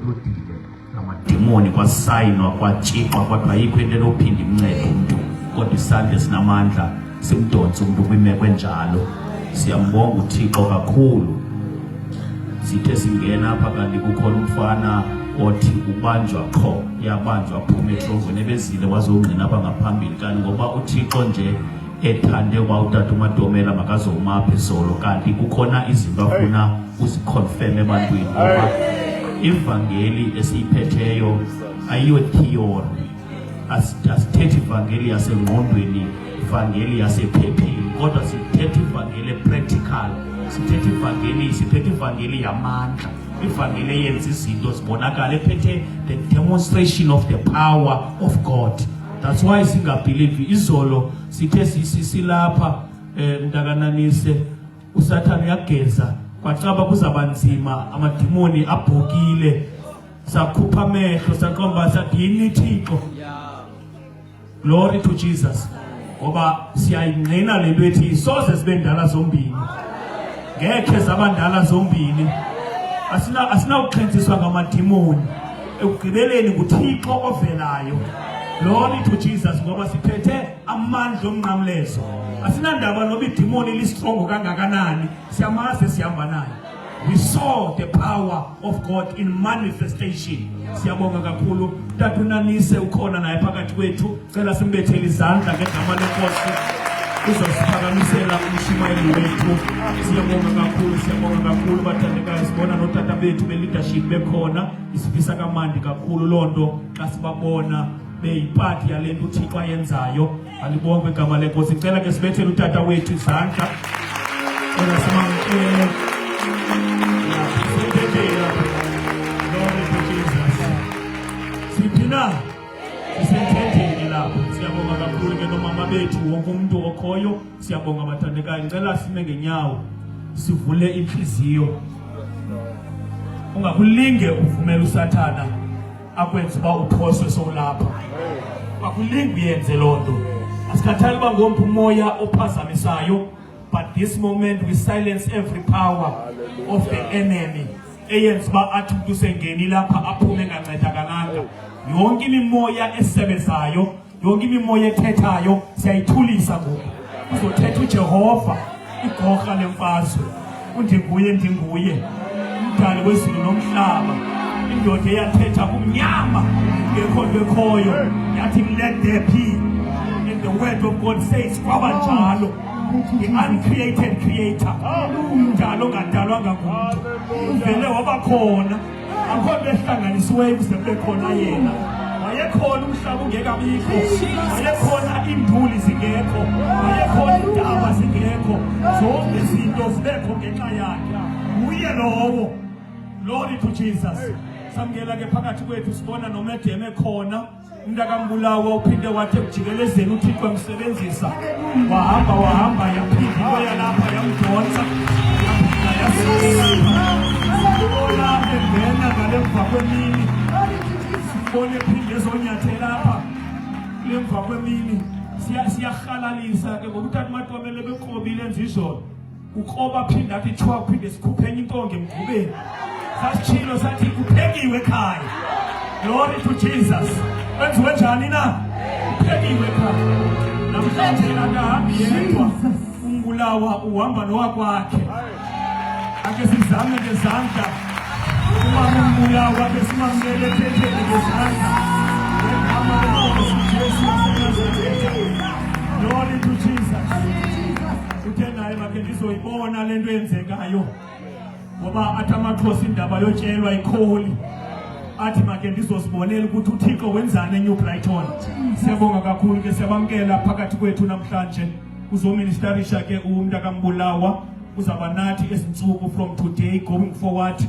lodile amademoni kwasayinwa kwatshixwa kwathi ayikho into enophinda imncede umuntu kodwa isandla sinamandla simdonse umuntu kwimeko enjalo. Siyambonga uThixo kakhulu. Sithe singena apha kanti kukhona umfana othi ubanjwa qho yabanjwa phuma ehlongweni ebezile wazongqina apha ngaphambili kanti ngoba uThixo nje ethande uba utata uMadomela makazomapha izolo kanti kukhona izinto afuna uziconfirm ebantwini ngoba ivangeli esiyiphetheyo ayiyo theory. Asithethi ivangeli yasengqondweni, ivangeli yasephepheni, kodwa sithetha ivangeli practical. Sithetha ivangeli yamandla, ivangeli eyenza izinto zibonakala, ephethe the demonstration of the power of God. That's why singabelieve izolo sithe silapha mntakananise uSathane yageza kwacaba kuzabanzima amadimoni abhokile sakhupha amehlo saqomba sathi yini Thixo. Glory to Jesus. Ngoba siyayingqina lento ethi soze sibe ndala zombini, ngekhe zabandala zombini, asina ukuxhentsiswa ngamadimoni, ekugqibeleni nguThixo ovelayo. Glory to Jesus. Ngoba siphethe amandla omnqamlezo, asinandaba noba idimoni listrongo kangakanani, siyamazi sihamba naye. We saw the power of God in manifestation. Siyabonga kakhulu Tata uNanise ukhona naye phakathi kwethu, cela simbethele izandla ngegama lenkosi uzosiphakamisela umshumayeli wethu. Siyabonga kakhulu bathandekayo, sibona notata bethu be-leadership bekhona, isifisa kamandi kakhulu lonto xa sibabona beyiphathi yale nto uThixo ayenzayo. Alibonge igama lenkosi. Cela ke sibethele utata wethu izandla simamkele. Sipina sisentetheni lapho. Siyabonga kakhulu ke nomama bethu, wonke umuntu okhoyo. Siyabonga bathandekayo. Ngicela sime ngenyawo sivule inhliziyo. Ungakulinge uvumela uSathana akwenza uba uphoswe solapha. Akulinge uyenze lonto. Asikhathali uba ngompu umoya ophazamisayo, but this moment we silence every power of the enemy eyenza uba athi umuntu usengeni lapha aphume engancedakanga. Yonke imimoya esebenzayo, yonke imimoya ethethayo siyayithulisa ngoku. Uzothetha uJehova igorha lemfazwe, undinguye umdali wezulu nomhlaba, indoda eyathetha kumnyama ngekho nto ekhoyo yathi let there be, and the word of God says kwaba njalo. The uncreated creator, umdala ongadalwanga ngumuntu, uvele waba khona. Akho nto ehlanganisiweyo ukuze kube khona yena. Wayekhona umhlaba ungekabikho, wayekhona iinduli zingekho, wayekhona iintaba zingekho, zonke izinto zibekho ngenxa yakhe. Uye lowo. Glory to Jesus. Samkela ke phakathi kwethu sibona noMedeme khona, umntakambulawa uphinde wathi ekujikelezeni uThixo emsebenzisa. Wahamba yaphinda yalapha yamdonsa, yaphinda engena ngalemva kwemini. Sibone phinde ezonyathela lapha lemva kwemini. Siyahalalisa ke ngoba uTata uMadomela bekrobile nzizolo. Ukroba phinda athi chwa phinde sikhuphe enye intonga emgubeni. Sasitshilo sathi kuphekiwe ekhaya. Glory to Jesus. Kwenziwe njani na? Kuphekiwe ekhaya. Namhlanje akahambi yedwa, umbulawa uhamba nowakwakhe. Ake sizame ngezandla umama umbulawa, ake simamkele phetheni ngezandla ngegama lenkosi uJesu waseNazaretha. Glory to Jesus. Uthe naye make ndizoyibona lento eyenzekayo, ngoba athi amaXhosa indaba yotshelwa ikholi. Athi make ndizosibonela ukuthi uThixo wenzani eNew Brighton. Siyabonga kakhulu ke, siyabamkela phakathi kwethu namhlanje uzoministerisha ke umntakambulawa. Uzaba nathi ezinsuku from today going forward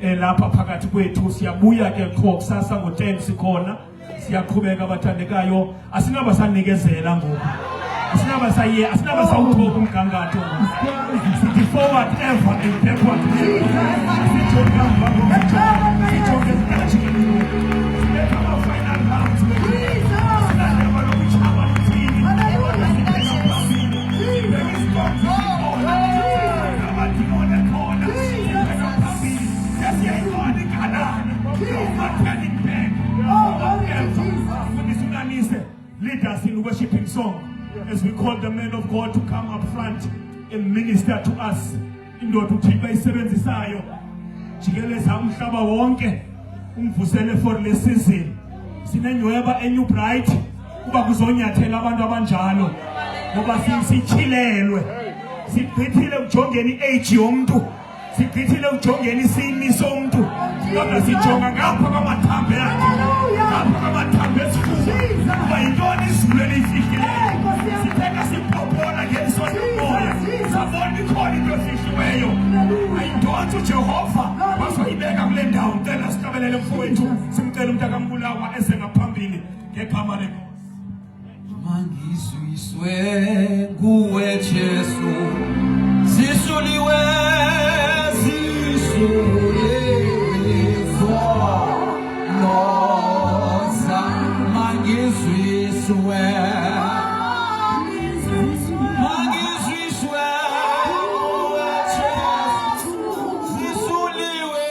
lapha phakathi kwethu. Siyabuya ke qho kusasa ngo-10 sikhona. Siyaqhubeka bathandekayo, asingaba sanikezela ngoku, asingaba sawuthoka umgangatho, sithi forward ever and backward sing a worshiping song as we call the men of God to come up front and minister to us. Indoda uThixo ayisebenzisayo jikeleza umhlaba wonke umvusele for le season. Sinenyweba eNew Bright kuba kuzonyathela abantu abanjalo ngoba sichilelwe. Sigqithile ukujongeni age yomuntu, sigqithile ukujongeni isini somuntu, kodwa sijonga ngapha kwamathambo yakhe, ngapha kwamathambo esifuba kuba yintoni izulu elifihleleyo. Sitheka siphophona ngelisona umoya sabona ikhona into efihliweyo. Ayidonsa uJehova bazoyibeka kule ndawo. Ntela sihlabelele mfowethu simcela umntakaMbulawa eze ngaphambili ngegama lenkosi. Mangizwiswe nguwe Jesu, zisuliwe noza. Mangizwiswe nguwe Jesu, zisuliwe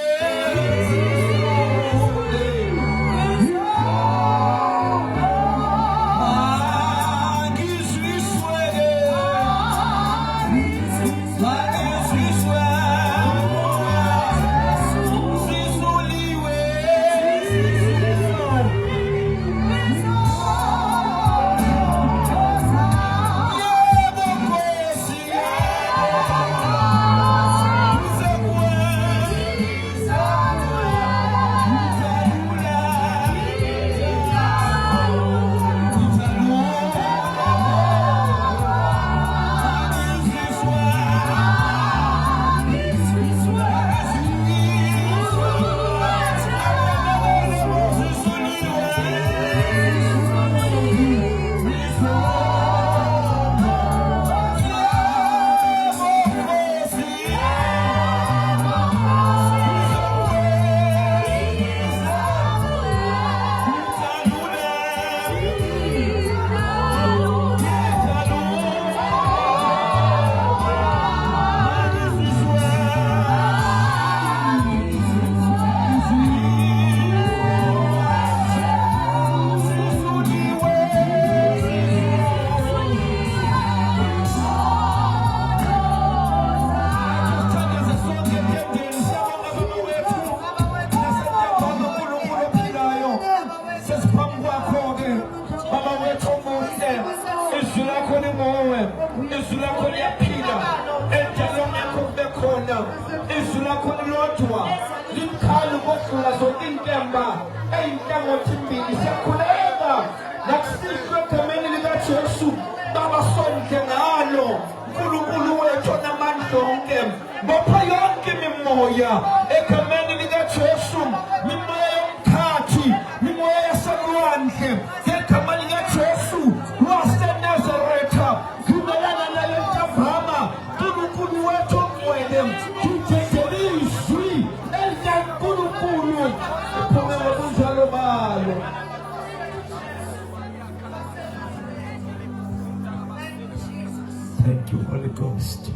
Thank you, Holy Ghost.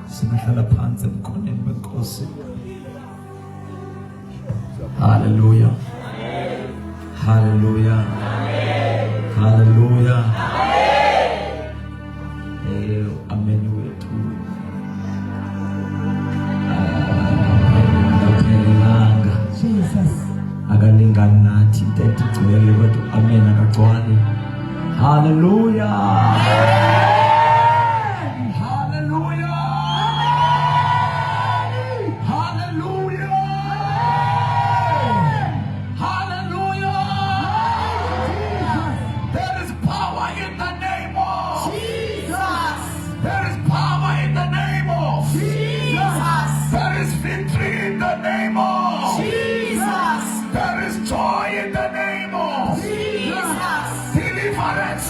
Simahlala phansi emkhoneni wenkosi. Hallelujah. Hallelujah. Hallelujah. Amen wethu. Akaphelelanga. Jesus. Akalingani nathi intetho igcwele kodwa amen akagcwali. Hallelujah.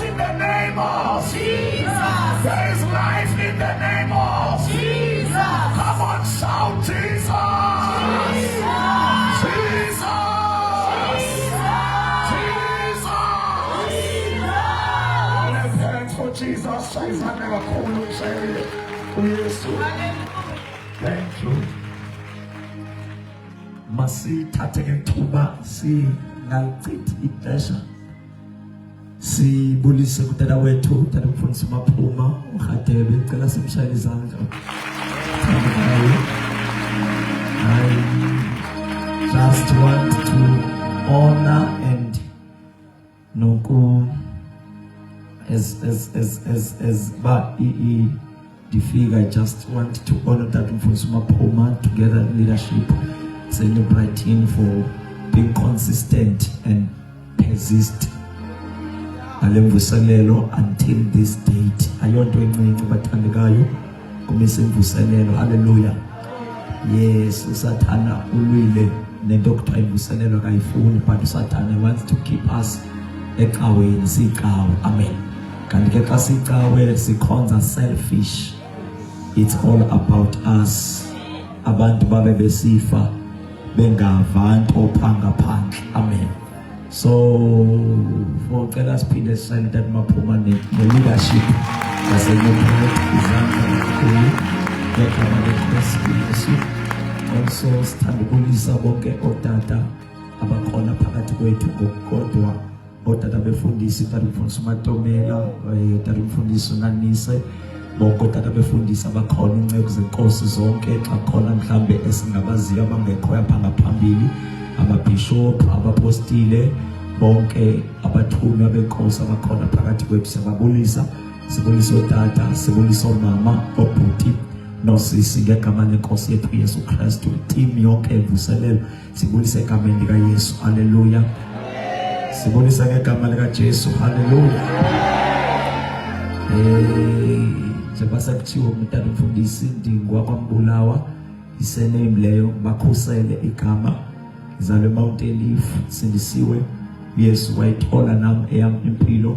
In the name of Jesus, there is life in the name of Jesus. Come on, shout Jesus. Jesus. Jesus. Thanks for Jesus. Jesus never called you, say yes. Thank you. Masithathe ke thuba singalichithi ixesha Sibulise kutata wethu tata Mfundisi Maphuma uHadebe cela simshayele izandla. I just want to honor and noku as ba defeat. I just want to honor that Mfundisi Maphuma together leadership, celebrating for being consistent and persist alemvuselelo until this date. Ayonto encinci bathandekayo kumise imvuselelo. Hallelujah. Yes, usathana ulwile nento okuthiwa imvuselelo kayifuni, but usathana wants to keep us ecaweni sicawe. Amen. Kanti ke xa sicawe sikhonza selfish. It's all about us. Abantu babe besifa bengavanto phanga phandle. Amen. So for cela siphinde sishayele that Maphuma ne-leadership yasenyuphela izandla kakhulu ngegama leNkosi Yesu. Also sithanda ukulisa bonke otata abakhona phakathi kwethu ngokukodwa, otata befundisi tata Mfundisi Matomela, tata Mfundisi Nanise, bonke otata befundisi abakhona, inceku zenkosi zonke xa khona mhlambe esingabaziyo abangekho yapha ngaphambili, ababishop, abapostile, bonke abathunywa benkosi abakhona phakathi kwethu siyababulisa. Sibulisa otata, sibulisa omama, obhuti nosisi ngegama lenkosi yethu Yesu Kristu. Team yonke evuselelo sibulisa egameni lika Yesu. Hallelujah. Sibulisa ngegama lika Jesu. Hallelujah. Njengoba sekuthiwa umntana Mfundisi Ndingwa kwaMbulawa isename leyo bakhusele igama izalwe Mountain Leaf sindisiwe. Yesu wayithola nami eyami impilo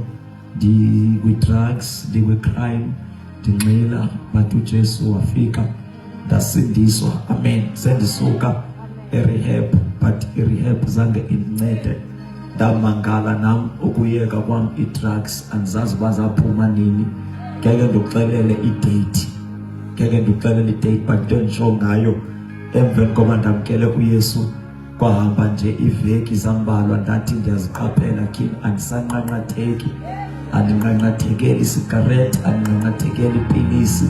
ndi-drugs, ndi-crime, ndinxila, but uJesu wafika ndasindiswa. Amen. Sendisuka e-rehab, but i-rehab zange indincede. Ndamangala nami ukuyeka kwami i-drugs, andizazi bazaphuma nini. Ngeke ndikuxelele i-date, but into endisho ngayo emveni koba ndamkele uYesu kwahamba nje iveki zambalwa ndathi ndiyaziqaphela kini andisanqanqatheki, andinqanqathekeli isigarethi, andinqanqathekeli ipilisi,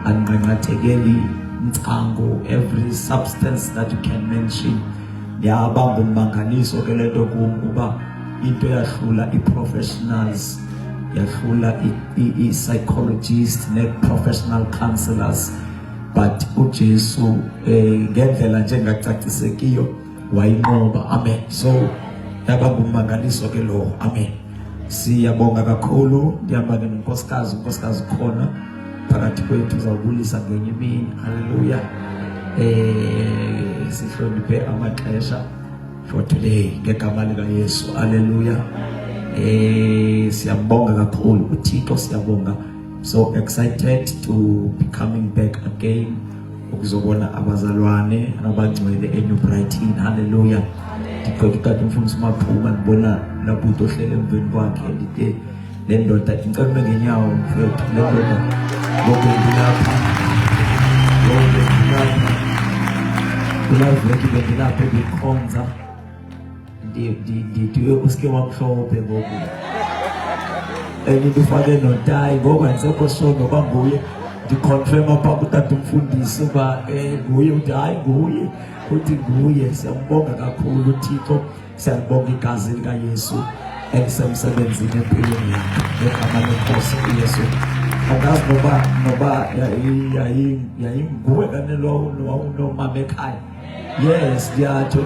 andinqanqathekeli mcango, every substance that you can mention. Yaba ngummangaliso ke lento kum uba into yahlula i-professionals, yahlula i-psychologists ne-professional counselors, but uJesu ngendlela njengacacisekiyo wayinqoba. Amen. So yaba ngummangaliso ke lo. Amen. Siyabonga kakhulu. Ndihamba ke nonkosikazi, unkosikazi khona phakathi kwethu uzawubulisa ngenye imini. Hallelujah. Sihloniphe amaxesha for today ngegama lika Yesu. Hallelujah. Siyabonga kakhulu uThixo, siyabonga. So excited to be coming back again ukuzobona abazalwane abangcwele eNew Brighton. Hallelujah. Ndiqoqeka Mfundisi Maphuma ngibona lapho uhlele emveni kwakhe ndite le ndoda incebe ngenyawo mfethu, le ndoda ngokuyilapha kulaveki bendilapha ebikhonza ndiwe usike wamhlophe ngoku ndifake notayi ngoku andisekho sure noba nguye. Ndiconfirm apha kutata Mfundisi uba nguye, uthi hayi nguye, uthi nguye. Siyambonga kakhulu uThixo, siyalibonga igazi lika Yesu elisemsebenzini empilweni yakhe ngegama lenkosi uYesu. Andazi noba yayinguwe kane lo nomama ekhaya. Yes, ndiyatsho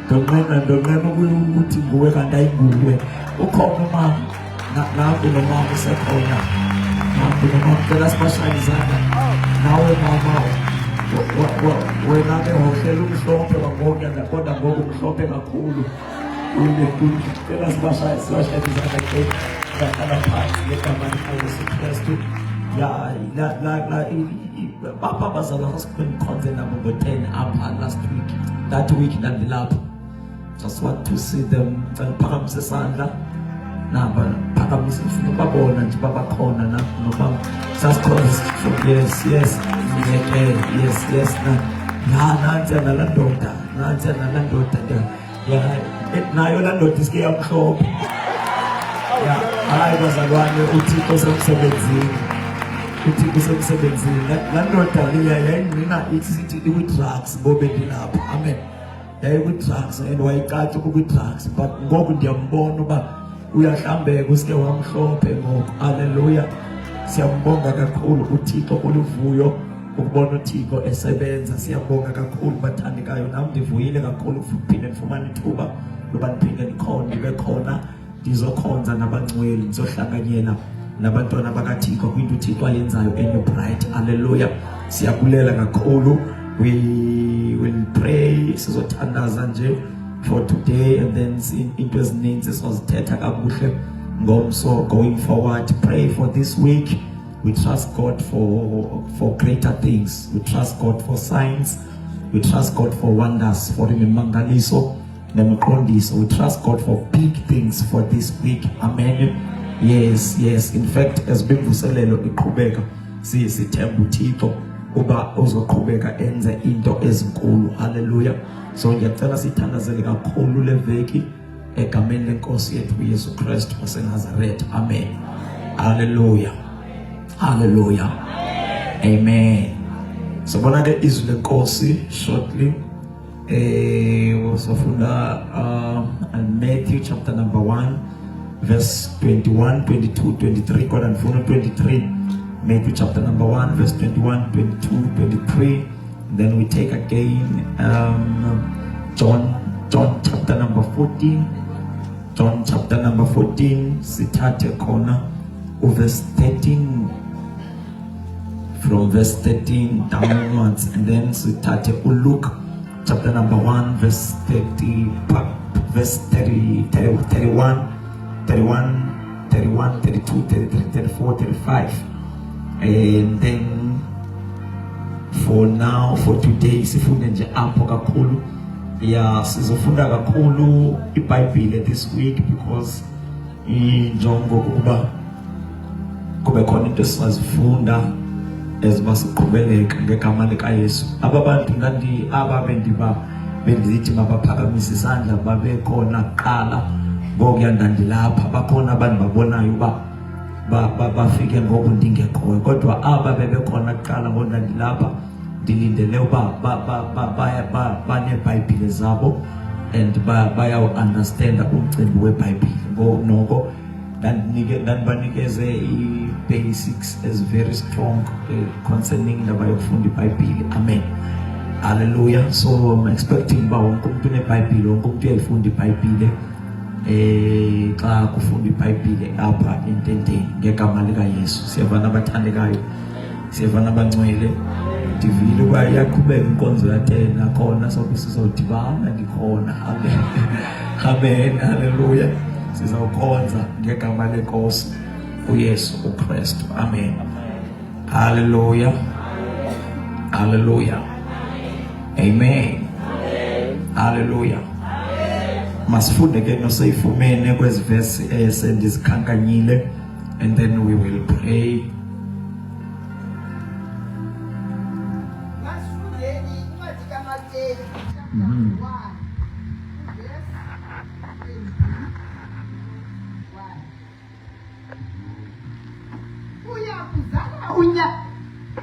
ndonqena ukuthi nguwe kanti ayinguwe. Ukhona umama nangu nomama usekhona. Cela sibashayele izandla. Nawe mama wena ke wawuhleli umhlophe kangoko kodwa ngoku umhlophe kakhulu. Cela sibashayele izandla ke ngahlala phansi ngegama likaYesu Kristu. Bapha bazalwa sasikhonze nabo ngo-10 apha last week. That week ndandilapha. Just want to see them. Phakamise isandla. Naba phakamise ufuna babona nje babakhona noma sasikhona. Yes nanti nala ndoda nayo la ndoda isike yamhlophe. hayi bazalwane, uThixo semsebenzini. uThixo semsebenzini. La ndoda leya yayingqina isithi ikwi-drugs ngoba ndilapha. Amen. Yayikwi-drugs and wayicaca kwi-drugs, but ngoku ndiyambona uba uyahlambeka, usike wamhlophe ngoku. Haleluya. Siyambonga kakhulu uThixo kuluvuyo ukubona uThixo esebenza. Siyabonga kakhulu bathandekayo. Nami ndivuyile kakhulu ukuphinde ndifumane ithuba loba ndiphinde ndibe khona ndizokhonza nabangcwele, ndizohlanganyela nabantwana bakaThixo kwinto uThixo ayenzayo eNewbright. Haleluya. Siyabulela kakhulu. We will pray, sizothandaza nje for today, and then into ezininzi sizozithetha kakuhle ngomso going forward. Pray for this week. We trust God for greater things. We trust God for signs. We trust God for wonders, for imimangaliso nemiqondiso. We trust God for big things for this week. Amen. Yes. In fact, as bimvuselelo iqhubeka, sithemba uThixo uba uzoqhubeka enze into ezinkulu. Haleluya. So ngiyacela sithandazele kakhulu le veki egameni lenkosi yethu uYesu Kristu waseNazaretha. Amen. Haleluya. Hallelujah. Amen. So bona ke izwi lenkosi shortly wasofunda Matthew chapter number 1 verse 21, 22, 23 kodwa ndifuna 23. Matthew chapter number 1 verse 21, 22, 23. Then we take again John chapter number 14. John chapter number 14 sithathe khona verse 13, from verse 13 downwards, and then sithathe Luke chapter number 1 verse 30, verse 30, 31, 32, 33, 34, 35. And then for today sifunde nje apho kakhulu. Sizofunda kakhulu iBhayibhile this week, because injongo kuba kube khona into esizifunda ezibasiqhubeleka ngegama likaYesu. Abantu bendithi mabaphakamise isandla babe khona kuqala ngokuyandandilapha. Bakhona abantu babonayo uba bafike ngoku ndingekhoyo, kodwa aba bebekhona kuqala ngondandilapha ndilindele uba baneBhayibhile zabo and baya-understanda umcimbi weBhayibhile. Noko ndandibanikeze i-basics as very strong concerning indaba yokufunda iBhayibhile. Amen. Hallelujah. So I'm expecting uba wonke umuntu uneBhayibhile, wonke umuntu uyayifunda iBhayibhile xa kufunda iBhayibhile apha ententeni ngegama likaYesu. Siyavana abathandekayo, siyavana abangcwele. Ndivile uba iyaqhubeka inkonzo yathena khona, sobe sizodibana ndikhona. Amen. Amen. Hallelujah. Sizawukhonza ngegama lenkosi uYesu Kristu. Amen. Hallelujah. Hallelujah. Amen. Hallelujah. Masifunde ke nosayifumene kwezi verse esendizikhankanyile, and then we will pray.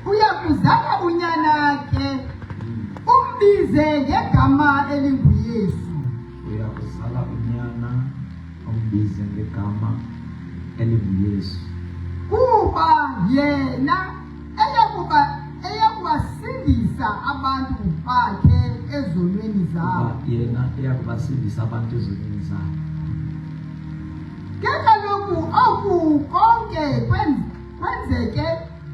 Uyakuzala unyanake umbize ngegama elinguYesu. Uyakuzala unyana umbize ngegama elinguYesu, kuba yena eyakubasindisa abantu bakhe ezonweni zabo. yena eyakubasindisa abantu ezonweni zabo. Ke kaloku oku konke kwenzeke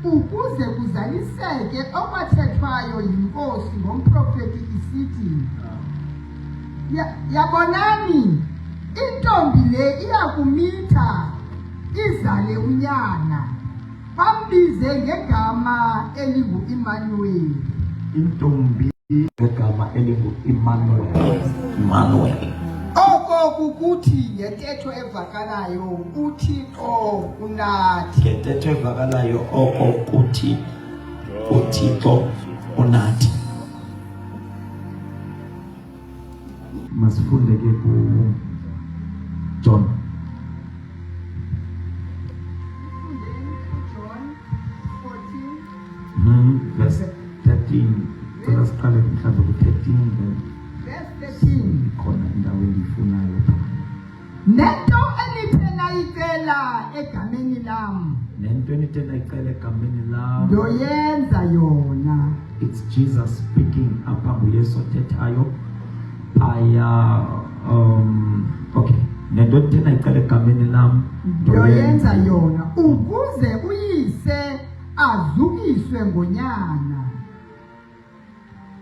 ukuze kuzaliseke okwathethwayo yinkosi ngomprofeti isithi, yabonani intombi le iyakumitha izale unyana, bambize ngegama elingu-Immanuel. Intombi ngegama elingu-Immanuel. Oko kukuthi ngentetho evakalayo uThixo unathi. Ngentetho evakalayo oko kuthi uThixo unathi. Masifunde ke ku John nento enithe nayicela egameni lam nento enithe nayicela egameni lam, ndoyenza yona. it's Jesus speaking. Apha nguYesu othethayo. Okay, nento enithe nayicela egameni lam, ndoyenza yona ukuze uyise azukiswe ngonyana.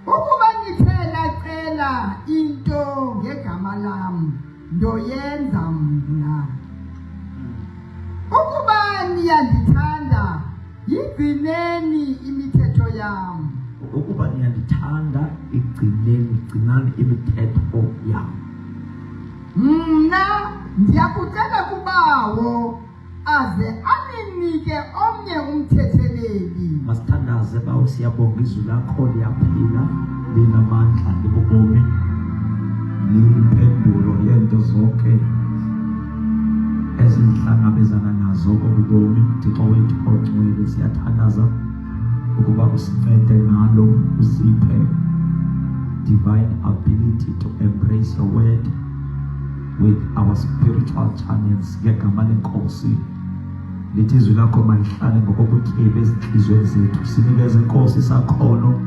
Ukuba nithe nacela into ngegama lam ndoyenza mna. Ukuba niyandithanda yigcineni imithetho yam. ukuba niyandithanda igcinani imithetho yam. Mna ndiyakucela kubawo aze aninike omnye umthetheleli. Masithandaze bawo, siyabonga izwi lakho liyaphila, linamandla, libubomi, liyimpendulo yento zonke ezihlangabezana nazo kobubomi. Thixo wethu ongcwele, siyathandaza ukuba usincede ngalo, usiphe divine ability to embrace your word with our spiritual channels. Ngegama lenkosi, lithi izwi lakho malihlale ngokobutyebi ezinhliziyweni zethu. Sinikeze Nkosi isakhono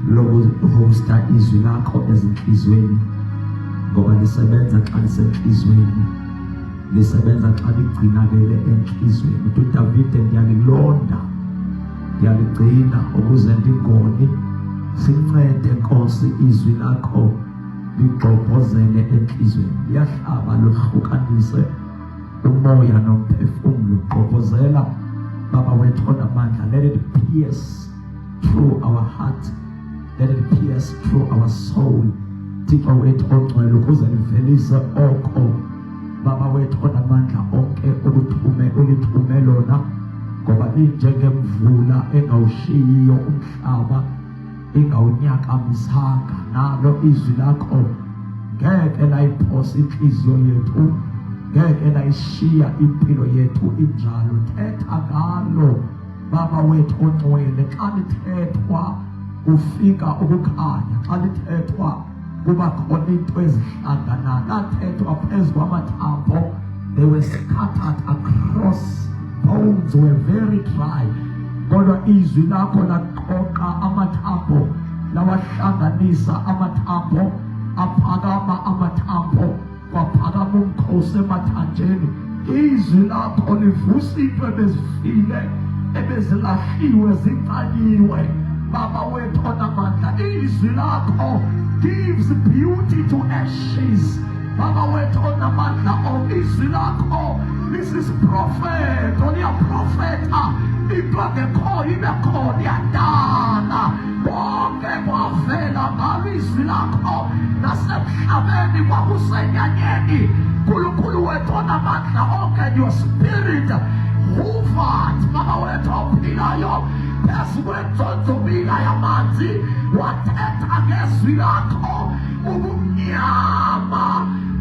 lokuhosta izwi lakho ezinhliziyweni, ngoba lisebenza xa lisenhliziyweni, lisebenza xa ligcinakele enhliziyweni. uDavide, ndiyalilonda, ndiyaligcina ukuze ndingoni. Sincede Nkosi, izwi lakho ligxophozele enhliziyweni, liyahlaba lohlukanise umoya nomphefumulo. Gxophozela Baba wethu onamandla, let it pierce through our heart, let it pierce through our soul. Thixo wethu ongcwele, ukuze livelise oko Baba wethu onamandla onke ulithume lona, ngoba linjengemvula engawushiyiyo umhlaba, ingawunyakamisanga. Nalo izwi lakho ngeke layiphosa inhliziyo yethu, ngeke layishiya impilo yethu injalo. Thetha ngalo Baba wethu ongcwele. Xa lithethwa kufika ukukhanya, xa lithethwa kuba khona into ezihlangana. Lathethwa phezu kwamathambo, they were scattered across, bones were very dry. Kodwa izwi lakho laqoqa amathambo, lawahlanganisa amathambo, aphakama amathambo, kwaphakama umkhosi emathanjeni. Izwi lakho livusa into ebezifile, ebezilahliwe, zincanyiwe. Baba wethu onamandla, izwi lakho gives beauty to ashes. Baba wethu onamandla, izwi lakho Mrs. Prophet, liyaprofetha, into engekhoyo ibe khona, iyadala. Bonke kwavela ngalo izwi lakho, nasemhlabeni kwakusenyanyeni. Nkulunkulu wethu onamandla onke, your spirit hovered, Baba wethu ophilayo, phezu kwenzonzobila yamanzi. Wathetha ngezwi lakho, ubumnyama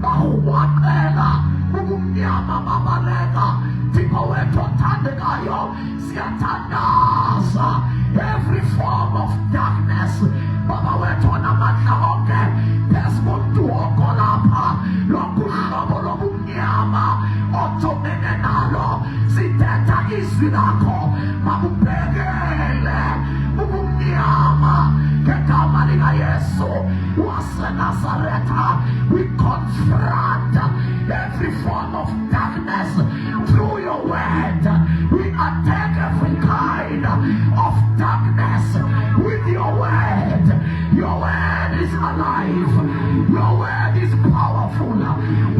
bahwaqela, ubumnyama babaleka. Thixo wethu othandekayo, siyathandaza every form of darkness, Baba wethu onamandla onke, phezu komntu wonke lapha, lonke uhlobo lobumnyama ojongene nalo. Sithetha izwi lakho, makubhekele ubumnyama ngegama likaYesu waseNazaretha. We confront every form of darkness through your word. We attack every kind of darkness with your word. Your word is alive. Your word is powerful.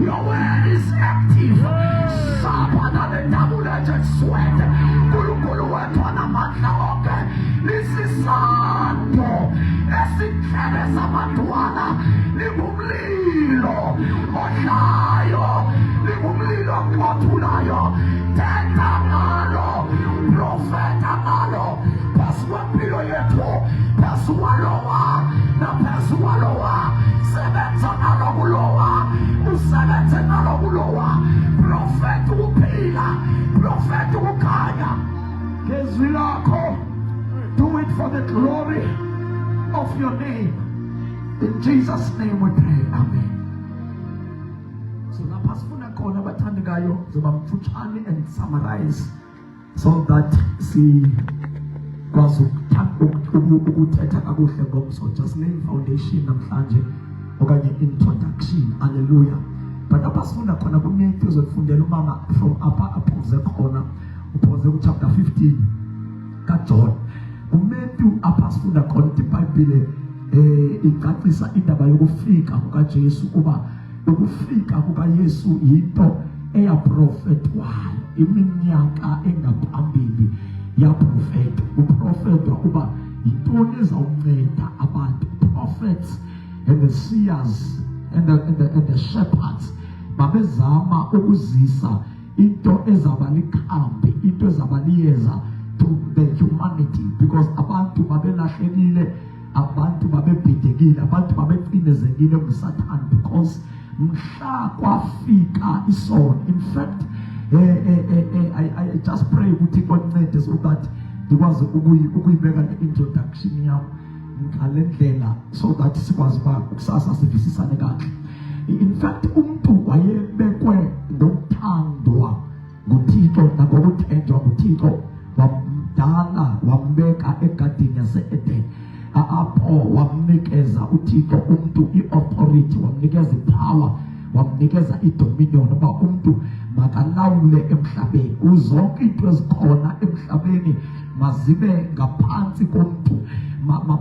Your word is active. Sharper than a double-edged sword. Nkulunkulu wethu onamandla onke, lisisando esinhlele zabantwana, lingumlilo odlayo, lingumlilo oqothulayo. Thetha ngalo, profeta ngalo, phezu kwempilo yethu, phezu kwalowa naphezu kwalowa. Sebenza ngalo kulowa, usebenze ngalo kulowa. Profeta ukuphila, profeta ukukhanya ngezwi lakho. Do it for the glory of your name. In Jesus' name we pray. Amen. So ngayo zoba mfutshane and summarize so that sikwazi ukuthetha kakuhle ngomso. Just laying foundation namhlanje okanye introduction. Hallelujah. But apha sifunda khona kuNethu uzofundela umama from apha aphuze khona uphuze ku chapter 15 kaJohn. uMatthew apha sifunda khona iBhayibhile icacisa indaba yokufika kukaJesu kuba ukufika kukaYesu yinto eyaprofetwayo iminyaka engaphambili yaprofetwa. Uprofetwa kuba yintoni ezawunceda abantu. Prophets and the seers and the shepherds babezama ukuzisa into ezabalikhambi, into ezabaliyeza to the humanity, because abantu babelahlekile, abantu babebhidekile, abantu babecinezekile nguSathane, because mhla kwafika isono. In fact, I just pray ukuthi koncede so that ndikwazi ukuyibeka le introduction yami ngalendlela so that sikwazi ba kusasa sivisisane kahle. In fact, umuntu wayebekwe ngokuthandwa nguThixo nangokuthenjwa nguThixo, wamdala wambeka egadini yase-Eden. Apho wamnikeza uThixo umuntu i-authority, wamnikeza i-power, wamnikeza i-dominion uba umuntu makalawule emhlabeni. Zonke into ezikhona emhlabeni mazibe ngaphansi komuntu,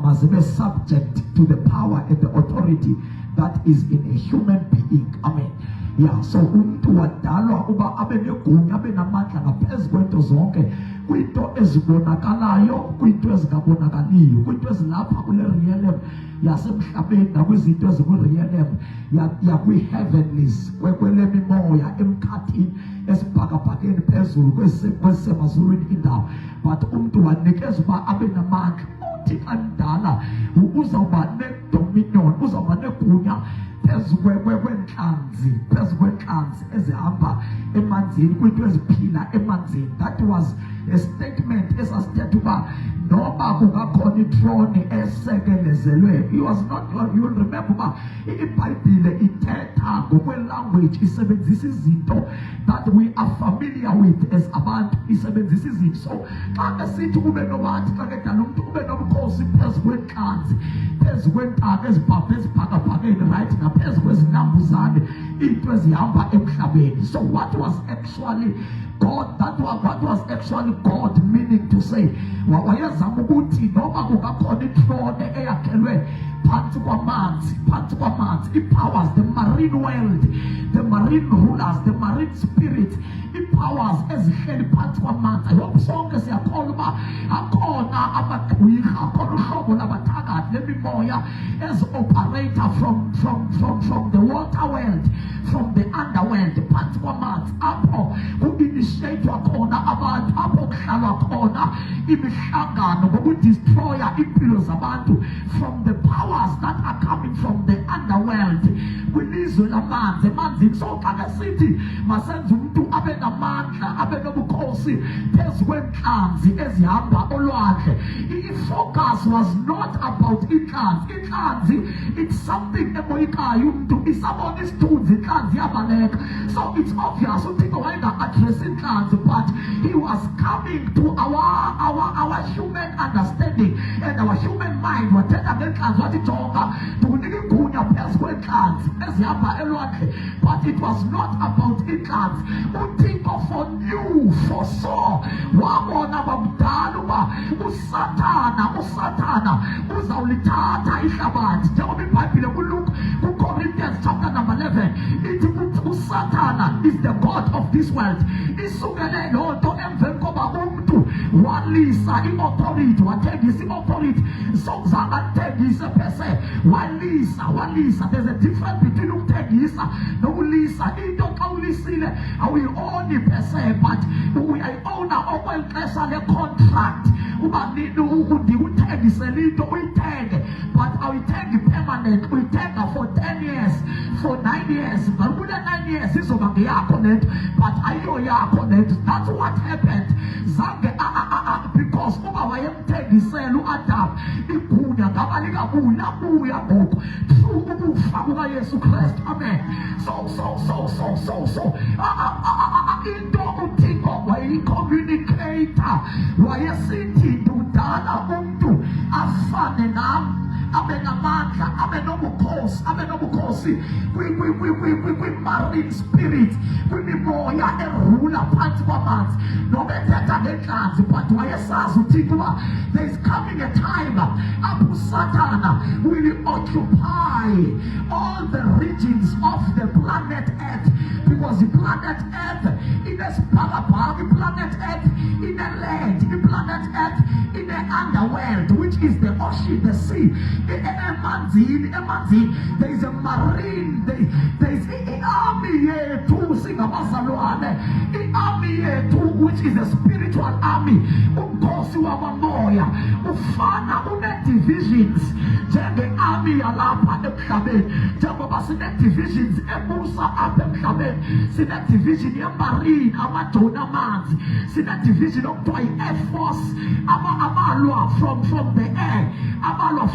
mazibe subject to the power and the authority that is in a human being. Amen. Yeah, so umuntu wadalwa uba abe negunya, abe namandla ngaphezu kwento zonke, kwinto ezibonakalayo, kwinto ezingabonakaliyo, kwinto ezilapha kule realm yasemhlabeni nakwizinto ezikwi-realm yakwi-heavenlies, kwele mimoya emkhathini esibhakabhakeni phezulu kwesemazulwini indawo. But umuntu wanikezwa uba abe namandla. Uthi andala uzawuba ne-dominion, uzawuba negunya phezu kwenhlanzi, phezu kwenhlanzi ezihamba emanzini, kwinto eziphila emanzini. That was a statement esasithetha uba noba kungakhona ithrone esekelezelwe. He was not, you will remember uba iBhayibhile ithetha ngokwe-language, isebenzisa izinto that we are familiar with as abantu, isebenzisa izinto. So xa esithi kube nobathi, xa kedala umuntu kube nobukhosi phezu kwenhlanzi, phezu kwentaka ezibhakabhakeni, right, naphezu kwezinambuzane, into ezihamba emhlabeni. So what was actually God? What was actually God meaning to say? Wayezama ukuthi noba kungakhona ithrone eyakhelwe phansi kwamanzi, i-powers, the marine world, the marine rulers, the marine spirits, i-powers ezihleli phansi kwamanzi. Ayoko sonke siyakholwa uba akhona amagqwirha, akhona uhlobo labathakathi lemimoya ezi-operator from the water world, from the underworld, phansi kwamanzi, apho ku-initiatwa khona abantu, apho kuhlalwa khona imihlangano ngokudestroya impilo zabantu from the powers that are coming from the underworld, kwilizwe lamanzi, emanzini. So xa kesithi masenze umuntu abe namandla, abe nobukhosi phezu kwenhlanzi ezihamba olwandle, i-focus was not about inhlanzi. Inhlanzi, it's something emoyikayo umuntu, isabona isithunzi, inhlanzi yabaleka. So it's obvious uThixo wayenga-address inhlanzi, but he was coming to our human understanding and our human mind. Wathetha ngenhlanzi wathi jonga ndikunika igunya phezu kwenhlanzi ezihamba elwandle. But it was not about inhlanzi. uThixo foresaw, wabona bamdala uba usathana uzawulithatha ihlabathi. Njengoba iBhayibhile kuLuke, kuCorinthians chapter number 11 ithi uSathana is the god of this world. Isukele loo nto emveni koba umuntu walisa i-authority, wathengisa i-authority. Sokuzange athengise pese, walisa. There's a difference between ukuthengisa nokulisa. Into xa ulisile awuyi-oni pese, but uyayi-ona okwelixesha le-contract. Uba ndikuthengise into uyithenge, but awuyithengi permanent, uyithenga for 10 years, for 9 years. Kule 9 years izoba ngeyakho lento, but ayiyo yakho lento. That's what happened. Zange because because uba wayemthengisela u-Adam igunya ngaba lingabuyi labuya ngoku through ukufa kukaYesu Kristu. Amen. So into uThixo wayi-communicator, wayesithi ndudala umuntu afane nam, abe namandla, abe nobukhosi kwi-marine spirit, kwimimoya erula phansi kwamanzi, noma ethetha ngenhlanzi. But wayesazi uThixo uba there is coming a time apho Satana will occupy all the regions of the planet Earth, because the planet Earth in a spalabag, the planet Earth in a land, the planet Earth in the underworld, which is the ocean, the sea. Emanzini, there is a marine, there is an army yethu singabazalwane, an army yethu which is a spiritual army. Umkhosi wamamoya ufana une-divisions njenge-army yalapha emhlabeni. Njengoba sine-divisions ebusa apha emhlabeni, sine-division ye-marine, amajoni amanzi, sine-division okuthiwa yi-air force, abalwa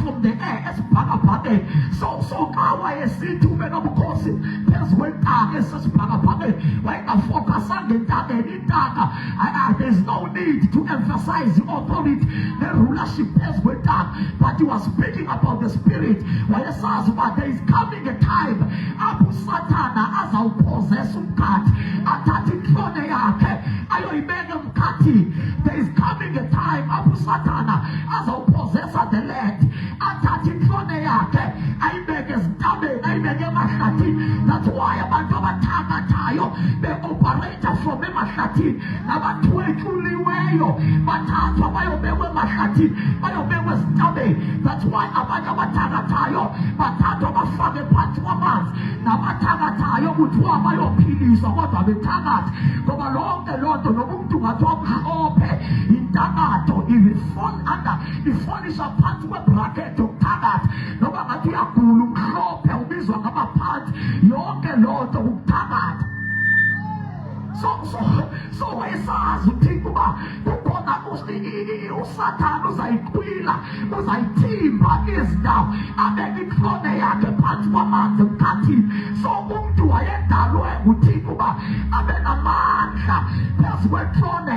from the air, esibhakabhakeni. So xa wayesithi ube nobukhosi phezu kwentaka esesibhakabhakeni, wayengafokasanga entakeni. Intaka, there's no need to emphasize the authority, the rulership phezu kwentaka, but he was speaking about the spirit. Wayesazi uba there is coming a time apho Satana azawupossessa umkhathi, athathe inhlone yakhe ayoyibeka emkhathini. There is coming a time apho Satana azawupossessa the land, athathe inhlone yakhe ayibeke ezintabeni, ayibeke emahlathini. That's why abantu abathakathayo be-operate from emahlathini, nabathwethuliweyo bathathwa bayobekwa emahlathini, bayobekwa ezintabeni. That's why abantu abathakathayo bathathwa bafake phansi kwamanzi, nabathakathayo kuthiwa bayophiliswa kodwa bethakatha. Ngoba lonke loo nto noba umuntu ungathiwa mhlophe intakatho ifolisha phansi kwebracket yokuthakatha. Noba ngathi uyagula umhlophe ubizwa ngamaphansi, yonke loo nto ukuthakatha. So wayesazi uThixo uba kukhona uSathane uzayiqhwila, uzayithimba izindawo, abeke inhlone yakhe phansi kwamanzi emkhathini. So umuntu wayedalwe nguThixo uba abe namandla phezu kwenhlone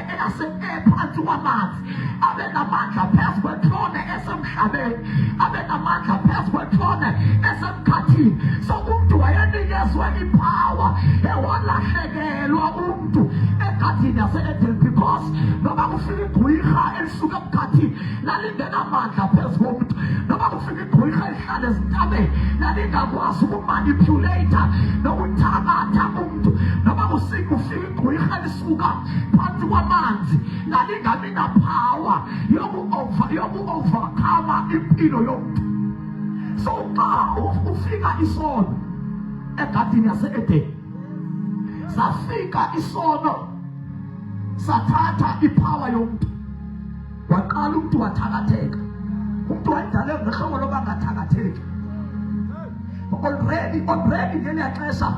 phansi kwamanzi, abe namandla phezu kwenhlone esemhlabeni, abe namandla phezu kwenhlone esemkhathini. So umuntu wayenikezwe ipower ewalahlekelwa umuntu ekhathini yase-Eden, because noma kufika igwirha elisuka emkhathini lalingenamandla phezu komuntu, noma kufika igwirha elihlala ezintabeni lalingakwazi ukumanipulata nokuthakatha umuntu, noma kufika igwirha elisuka phansi kwamanzi lalingabi napower yoku-overcome impilo yomuntu. So xa ufika isono egadini yase-Eden, safika isono sathatha ipower yomuntu, waqala umuntu wathakatheka. Umuntu wayedalwe ngehlobo loba ngathakatheki. Already ngeliya xesha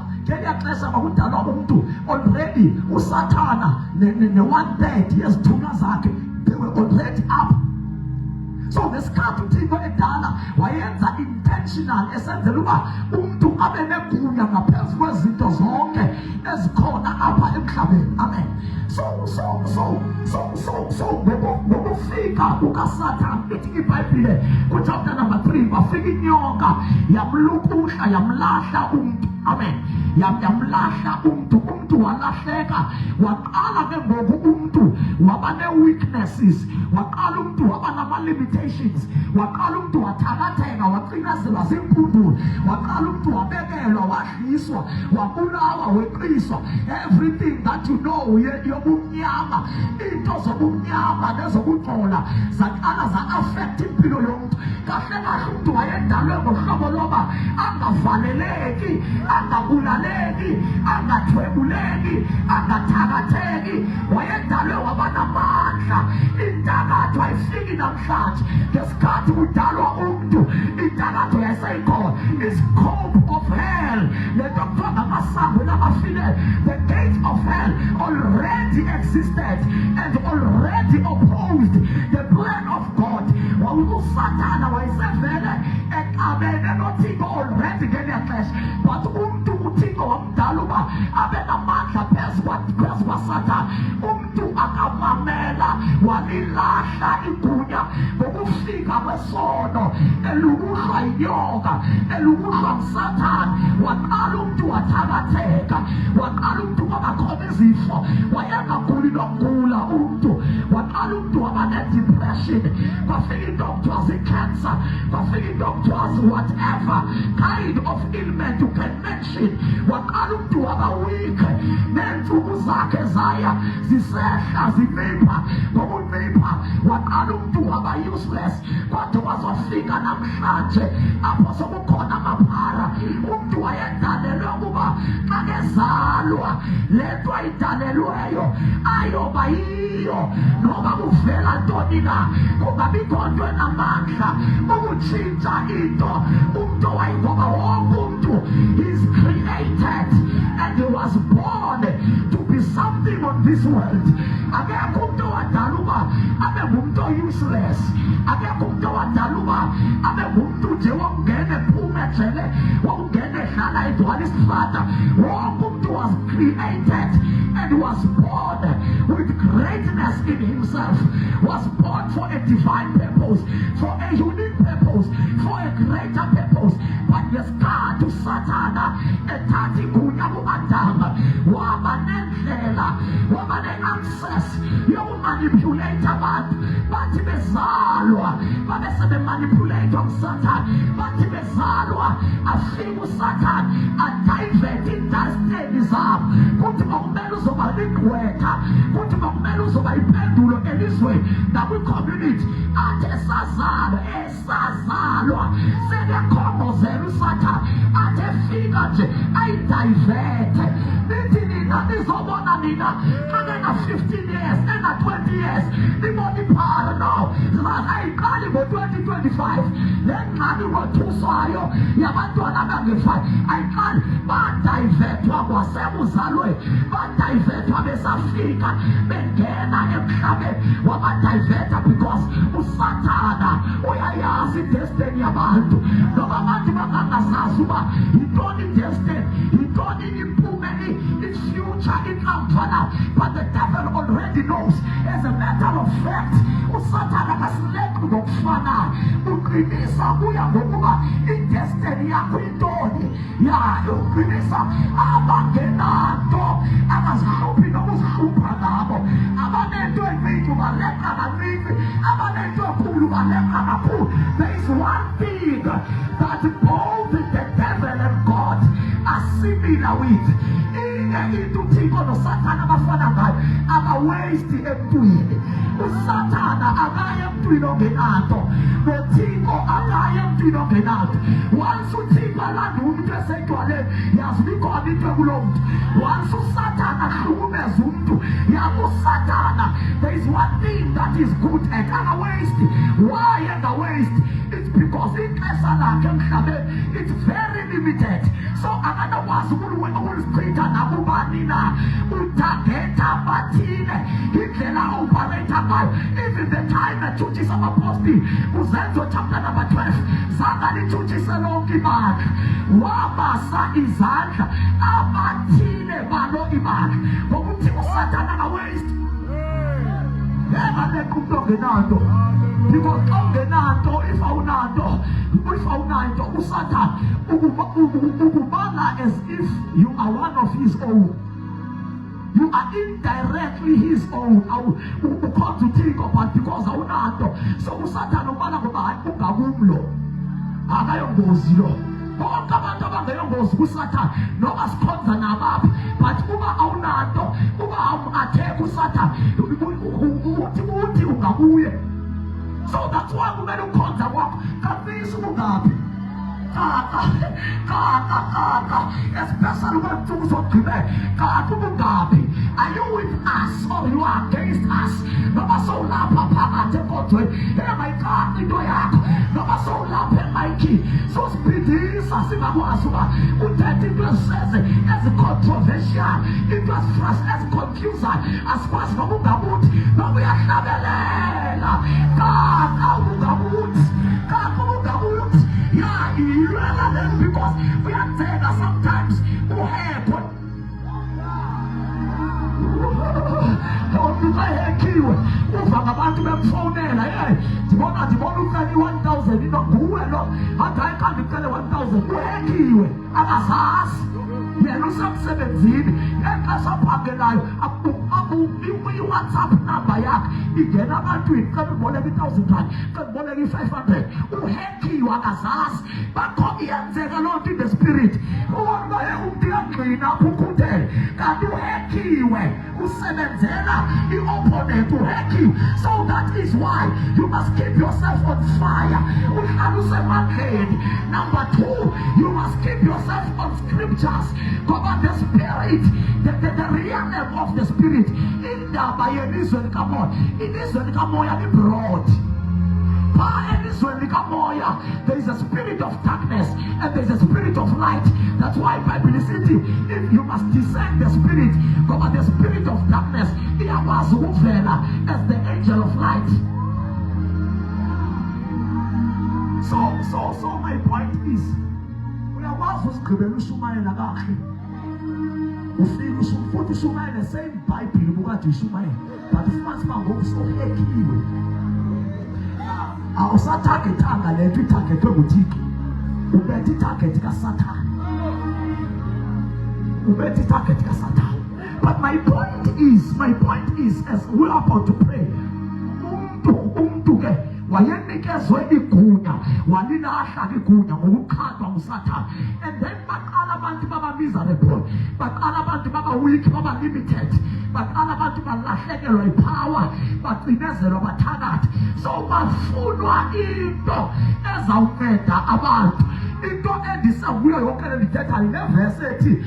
kwakudalwa umuntu, already uSathana ne-1/3 yezithunywa zakhe, they were already up. So ngesikhathi uThixo edala wayenza intentional, esenzela uba umuntu abe negunya ngaphezu kwezinto zonke ezikhona apha emhlabeni. Amen. So ngokufika kukaSathane, ithi iBhayibhile kuchapter number 3, wafika inyoka yamlukuhla, yamlahla umuntu. Amen. Yamlahla umuntu, umuntu walahleka. Waqala ke ngoku umuntu waba ne-weaknesses, waqala umuntu waba nama-limitations, waqala umuntu wathakatheka, wacinazelwa ziimpundulo, waqala umuntu wabekelwa, wadliswa, wabulawa, weqiswa. Everything that you know yobumnyama, into zobumnyama nezobungcola zaqala za-affect impilo yomuntu. Kahle kahle umuntu wayedalwe ngohlobo loba angavaleleki, angabulaleki, angathwebuleki, angathakatheki. Wayedalwe waba namandla. Intakatho ayifiki namhlanje. Ngesikhathi kudalwa umuntu, intakatho yaseyikhona. Iscope of hell, le nto kuthiwa ngamasango namafile, the gate of hell already existed and already opposed uSathana wayesevele eqabene noThixo already ngeliya xesha, but umuntu uThixo wamdala uba abe namandla phezu kwaSathane. Umuntu akamamela, walilahla igunya ngokufika kwesono, elukuhlwa inyoka, elukuhlwa nguSathane. Waqala umuntu wathakatheka, waqala umuntu wabakhona izifo, wayengaguli nokugula umuntu, waqala umuntu waba ne-depression, kwafika i-doctors i-cancer, kwafika i-doctors whatever kind of ailment you can mention. Waqala umuntu waba weak, neensuku zakhe zaya zisehla zivipha ngokuvipha. Waqala umuntu waba useless, kodwa wazofika namhlanje apho sokukhona amaphara. Umuntu wayedalelwe ukuba xa kezalwa le nto ayidalelweyo ayoba yiyo, noba kuvela ntoni na, kungabikho nto enamandla ukutshintsha into. Umuntu wayengoba wonke umuntu is created and he was born to be something on this world. Akekho umuntu wadala uba abe ngumuntu useless, akekho umuntu wadala uba abe ngumuntu nje wokungena ephume ejele, wokungena ehlala edwala isifata. Wonke umuntu was created and was born with greatness in himself, was born for a divine purpose, for a unique purpose, for a greater purpose. But ngesikhathi uSathane ethatha igunya ku-Adamu, waba nendlela, waba ne-access yokumanipulate abantu. Bathi bezalwa babe sebemanipulate nguSathane, bathi bezalwa afike uSathane adivert indasteni zabo. Kuthi makumele uzoba ligqwetha, kuthi makumele uzoba ipendulo elizweni nakwi-community. Athi esazalwa sebekhongozela uSathane, athi efika nje ayidiverte. Nithi nina nizobona nina ena-15 years, ena-20 years, nibona iphara now. Ayiqali ngo-2025 le ngxaki ngothuswayo yabantwana abangefayo, ayiqali. Badivertwa kwasekuzalweni, badivertwa besafika bengena emhlabeni, wabadiverta because uSathane uyayazi idestiny yabantu. Noba abantu bangangazazi uba yintoni idestiny, yintoni impumeli, its future, ikamva now, but the devil already knows. As a matter of fact, uSathane akasileki ngokufanayo, uqinisa kuya ngokuba idestiny yakho yintoni. Uqinisa abangenanto, abazihluphi nokuzihlupha ngabo, abanento encinci baleqa kancinci, abanento enkulu baleqa kakhulu. There is one thing that both the devil and God are similar with. Into uThixo noSathane abafana ngayo, abawaste emntwini. uSathane akaye emntwini ongenanto, noThixo akaye emntwini ongenanto. Once uThixo alanda umuntu esedwaleni, yazi ikhona into kulo muntu. Once uSathane ahlukumeza umuntu, yazi uSathane there is one thing that is good at akawaste. Why akawaste? It's because ixesha lakhe emhlabeni it's very limited. So akakwazi ukulichitha nakubani na, utageta bathile indlela operate ngayo. Even the time ethutshisa abaphostoli uZenzo chapter number 12 zakalithuthise lonke ibandla, wabasa izandla abathile balo ibandla, ngokuthi uSathane akawaste. Never umuntu ongenanto, because ongenanto if awunanto uSathane ukubala as if you are one of his own. You are indirectly his own. You come to think about because awunanto. So uSathane ubala ngoba ungabumlo, akayongozi lo. Bonke abantu abangeyongozi kuSathane noba sikhonza nabaphi, but uba awunanto, uba attack uSathane, uthi ungabuye. So that's why kumele ukhonza kwakho kafisa ukungaphi. Especially when things are today. God, are you with us or you are against us? Noma sola papa atekote. Hey my God, ni doya. Noma sola pe Mikey. So speedy, sasibabwaswa. Uteti says as controversial. It was first as confusing as fast as Mugabut. But we are Nabelela. God, Mugabut. Yeah, you are them because we are saying that sometimes who happen. Ukahekiwe uvanga abantu bemfonela ndibona ukani 1000 inoguwe lo hata ikhandi kale 1000 uhekiwe akazazi yena usemsebenzini enkasaphangelayo i-WhatsApp number yakhe ingena abantwini xa uboleka 1000 rand xa uboleka i-500 uhekiwe akazazi bakho iyenzeka loo nto in the spirit uwonbaye umntu uyangqina akhukhutele kanti uhekiwe usebenzela i-opponent uhekiwe. So that is why you must keep yourself on fire. Number 2, you must keep yourself on scriptures. Cover the spirit, the realm of the spirit. In the Bible, come on. In this one, come on, you broad. There is a spirit of darkness and there is a spirit of light. That's why Bible is saying, if you must discern the spirit, cover the spirit of darkness. He was as the angel of light. So my point is, we are was the same Bible, but the first man goes so heavy. Awusatake thanga lethu itarget ebuthiki ubethi target ka Satan but my point is as we are about to pray umntu ke wayenikezwe igunya walilahla igunya ngokukhandwa nguSathane and then baqala abantu baba miserable baqala abantu baba weak baba limited baqala abantu balahlekelwa ipower bacinezelwa bathakathi so bafunwa into ezawunceda abantu into endisabuya yonke lendithetha inevesi ethi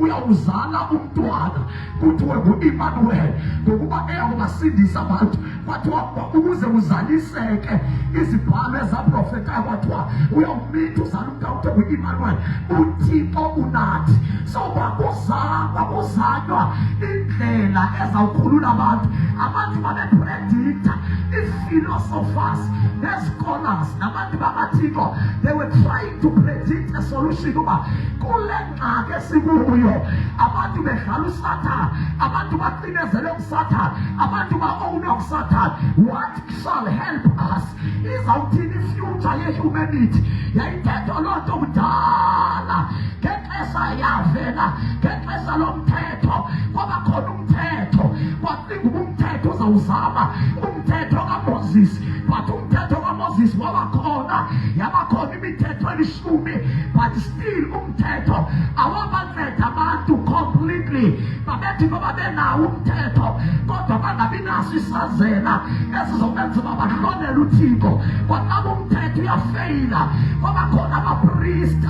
uyawuzala umntwana kuthiwe ngu-Emmanuel ngokuba eyakubasindisa abantu kwathiwa ukuze uzaliseke izibhalo ezaprofetayo kwathiwa uyawumitha uzala umntwana kuthiwe ngu-Emmanuel uThixo unathi so kwakuzanywa indlela ezawukhulula abantu babepredicta i-philosophers ne-scholars nabantu bakaThixo they were trying to predict a solution kuba kule ngxaki esikuyo abantu bedlala uSathane abantu baqinezele uSathane abantu ba-owne uSathane what shall help us izawuthini ifuture ye-humanity yayithetha loo nto kudala ngexesha yavela ngexesha lomthetho kwaba khona umthetho kwacinga uba umthetho uzawuzama umthetho kaMoses but umthetho kaMoses wabakhona yabakhona imithetho 10 but still umthetho awabanceda abantu completely babethi ngoba benawo umthetho kodwa bangabi naso isazela esizobenza uba bahlonele uThixo kodwa umthetho uyafeyila kwabakhona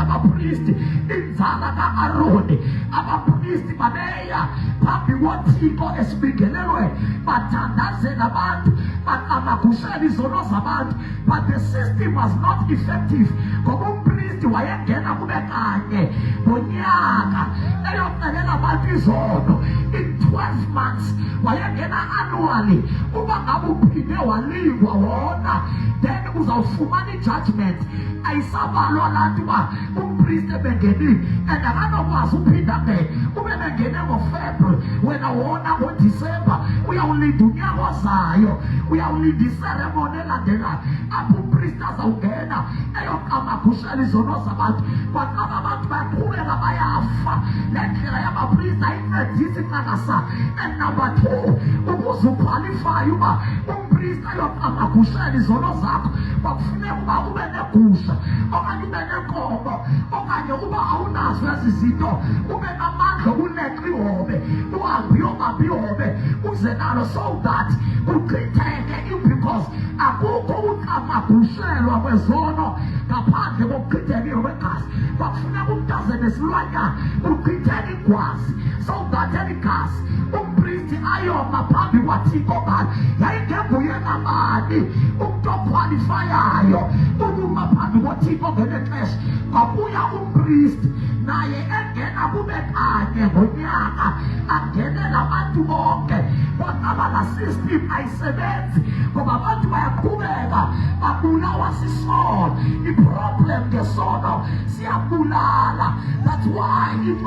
abapristi inzala ka-Aroni abapristi babeya phambi koThixo esibingelelwe bathandazela abantu baqamagushela izono zabantu but the system was not effective ngoba umpristi wayengena kube kanye ngonyaka eyocelela abantu izono in 12 months wayengena annually uba ngabe uphinde walingwa wona then uzawufumana i-judgment ayisabalwa lantu uba umpristi ebengenile and akanokwazi uphinda mbele ube bengene ngoFebruary wena wona ngoDisemba uyawulinda unyaka ozayo uyawulinda iseremoni elandelayo apho umpristi azawungena eyoqamagushela izono zabantu kwaqaba abantu baqhubeka bayafa le ndlela yabapristi ayincedisi ncakasa and number 2 ukuze uqualify uba umpristi ayoqamagushela izono zakho bakufuneka uba ube negusha okanye ube nenkomo okanye uba awunazo ezi zinto ube namandla okuleqa ihobe uhambe uyobamba ihobe uze nalo so that uchitheke because akukho uqamagushelwa kwezono ngaphandle kokuchitheka ihobe egazi bakufuneka umntu aze nesilwanyana uchitheke igwazi so that eligazi umpristi ayoma phambi kwaThixo bani yayingenguye nabani umntu oqualifayayo ukuma phambi kwaThixo ngeli xesha kwabuya umpristi naye engena yena kube kanye ngonyaka angenela abantu bonke kodwa la system ayisebenzi ngoba abantu bayaqhubeka babulawa sisono. I-problem ngesono siyabulala. That's why in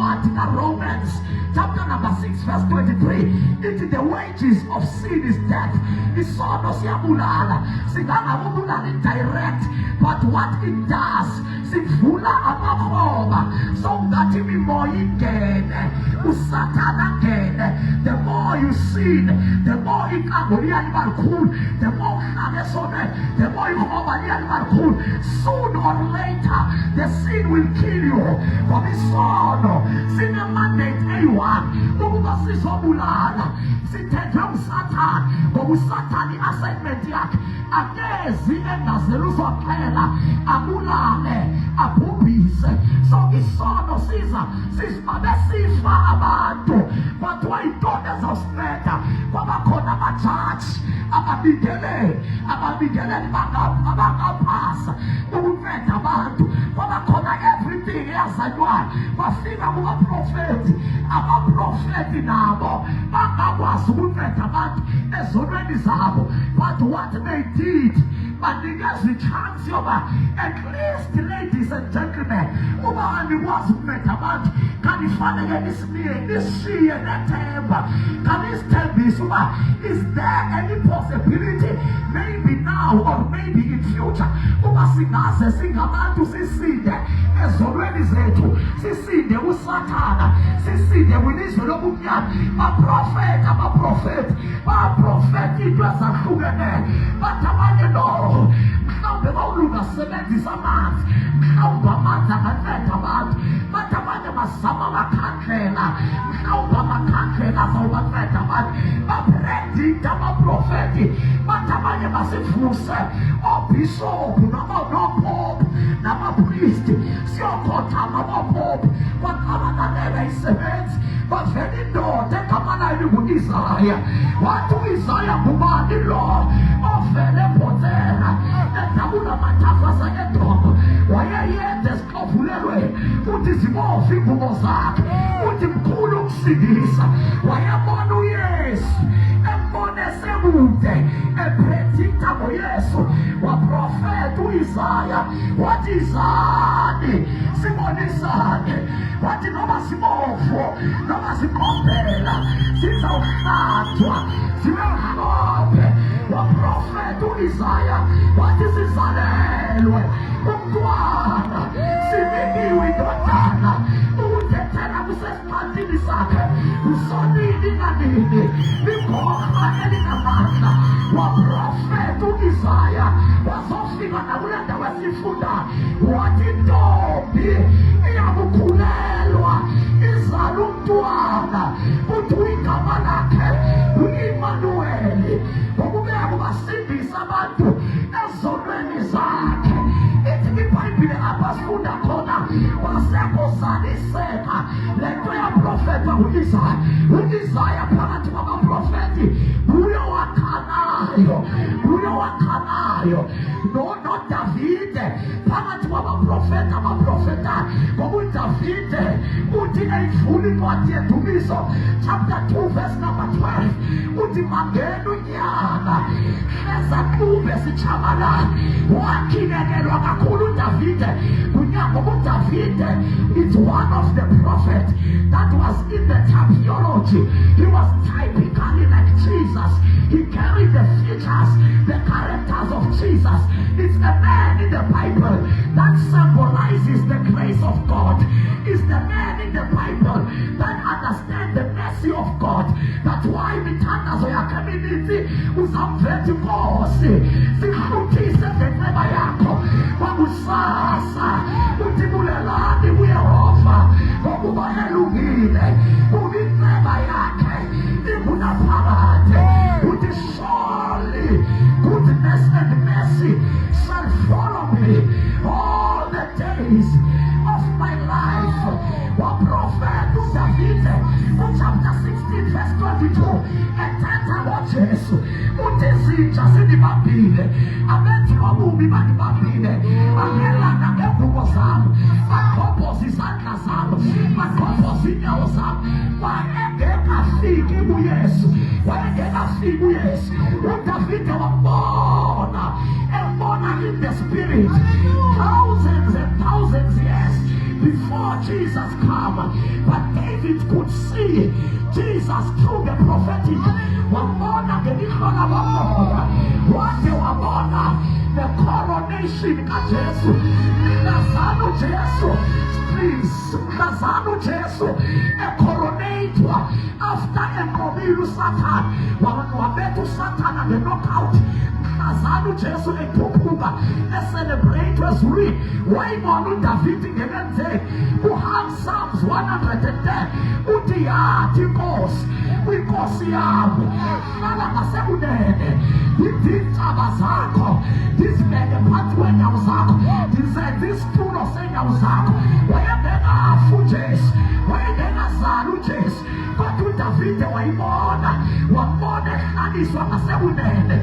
Romans chapter number 6 verse 23 it is the wages of sin is death. Isono siyabulala. Singangabulala indirect but what it does sivula amakhoba so that imimoya ingene usathana ngene. The more you sin the more ikambo liyaliba likhulu. The more uhlale esonweni the more ikhoba liyaliba likhulu. Soon or later the sin will kill you. Ngoba isono sine-mandate eyi-1 ukuba sizobulala. Sithethwe usathane ngoba usathane i-assignment yakhe akezi engazeli uzoxhela abulale abhubhise. So isono sizibabe sifa abantu kwathiwa yintombi ezawusinceda. Kwabakhona amajaji ababigeleli bangaphasa ukunceda abantu. Kwabakhona everything eyazanywayo bafika kubaprofeti. Abaprofeti nabo bangakwazi ukunceda abantu ezonweni zabo. But what they did banikeza i-chance yoba at least ladies and gentlemen uba anikwazi ukunceda abantu kanifanele nishiye nethemba. Kanisithembise uba is there any possibility maybe now or maybe in future uba singaze singabantu sisinde ezonweni zethu sisinde usathana sisinde kwilizwe lobumnyama. Abaprofeti baprofeti into ezahlukeneyo but abanye no mhlawumbe bawulungasebenzisa amanzi mhlawumbe amanzi anganceda abantu but abanye bazama amakhandlela mhlawumbe amakhandlela azawubanceda abantu bapredikta abaprofeti but abanye basivuse oobhishophu noopopu namapristi siyokhothama noopopu kwaqabananela isebenzi bavela indoda egama layo lingu-Isaya. Wathi u-Isaya ngubani lo ovele ebhotela edabula amathafa edongo wayeyede esixovulelweni uthi zibomvu iingubo zakhe uthi mkhulu ukusindisa. Wayebona uYesu embone sekude epredikta ngoYesu. Waprofeta u-Isaya wathi izani sibonisane. Wathi noma sibomvu noma sikhombela sizawuhlanjwa zibe mhlophe. Waprofeta u-Isaya wathi sizalelwe umntwana sinikiwe indodana ukuthethelwa kusesiphathini sakhe usonini nanini ligorha elinamandla. Waprofeta u-Isaya wazofika nakule ndawo esifundayo wathi intombi iyakukhulelwa izala umntwana kuthiwa igama lakhe u-Imanuweli ngokubeka kubasindisa abantu ezonweni zakhe. Ithi iBhayibhile apha sifunda khona kwasekuzaliseka le nto yaprofethwa u-Isaya. U-Isaya phakathi kwabaprofeti nguye wakhanayo noDavide phakathi kwabaprofeti abaprofetayo ngoba uDavide uthi eyivula incwadi yedumiso chapter 2 verse number 12 uthi mangena unyaka hleza kube sitshabalala. Wakhinekelwa kakhulu uDavide kunyaka ngoba uDavide is one of the prophets that was in the typology. He was typically like Jesus. He carried the features, the characters of Jesus. It's a man in the Bible that symbolizes the grace of God. It's the man in the Bible that understands the mercy of God. That's why mithandazo yakhe uzamvetha inkosi zikhuthise ngenxeba yakho kwakusasa uthi bulelani uYehova ngokuba elungile kuba inxeba yakhe ingunaphakade. Uthi surely goodness and mercy shall follow me all the days of my life. Waprofeta uDavide chapter 16 verse 22 ethetha ngoJesu uthi izitsha zinibambile abenzi bobubi banibambile bangelana ngengubo zabo bagobhoza izandla zabo bagobhoza izinyawo zami. Wayengekafiki uYesu, wayengekafiki uYesu. uDavide wambona, embona in the spirit, thousands and thousands years before Jesus come. But David could see Jesus through the prophetic. Wambona ngelihlo labamona, wade wabona the coronation kaJesu. Mhlazana uJesu, mhlazana uJesu ecoronatwa after enqobile uSathane, wabetha uSathane nge-knockout. Mhlazana uJesu ekhuphuka eselebrate ezulwini, wayibona uDavide ngelenzeni. Psalms 110 uthi yathi inkosi, kwinkosi yami hlala ngasekunene, izintaba zakho ndizibeke phansi kweenyawo zakho, ndizenze isitulo seenyawo zakho. Wayengekafi uJesu, wayengekazali uJesu, kodwa uDavide wayibona, wambona ehlaliswa ngasekunene,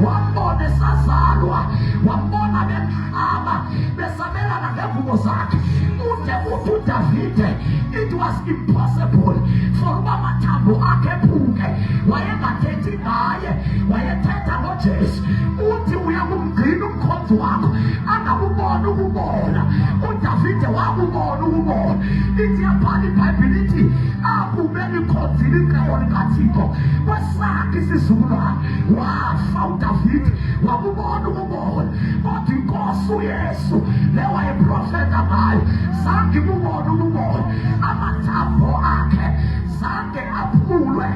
wambona esazalwa, wambona bemhlaba besabelana ngengubo zakhe. Uthi uDavide, it was impossible for uba amathambo akhe ephuke. Wayengathethi ngaye, wayethetha ngoJesu. Uthi uyakumgcina umkhonzi wakho angabubona ukubona. uDavide wakubona ukubona. Ithi yabhala iBhayibhile ithi akubeni ikhonzile icebo likaThixo kwesakhe isizukulwane. Wafa uDavide, wakubona ukubona. Kodwa inkosi uYesu le wayeprofeta ngayo zange ibubone ukubona. Amathambo akhe zange aphulwe.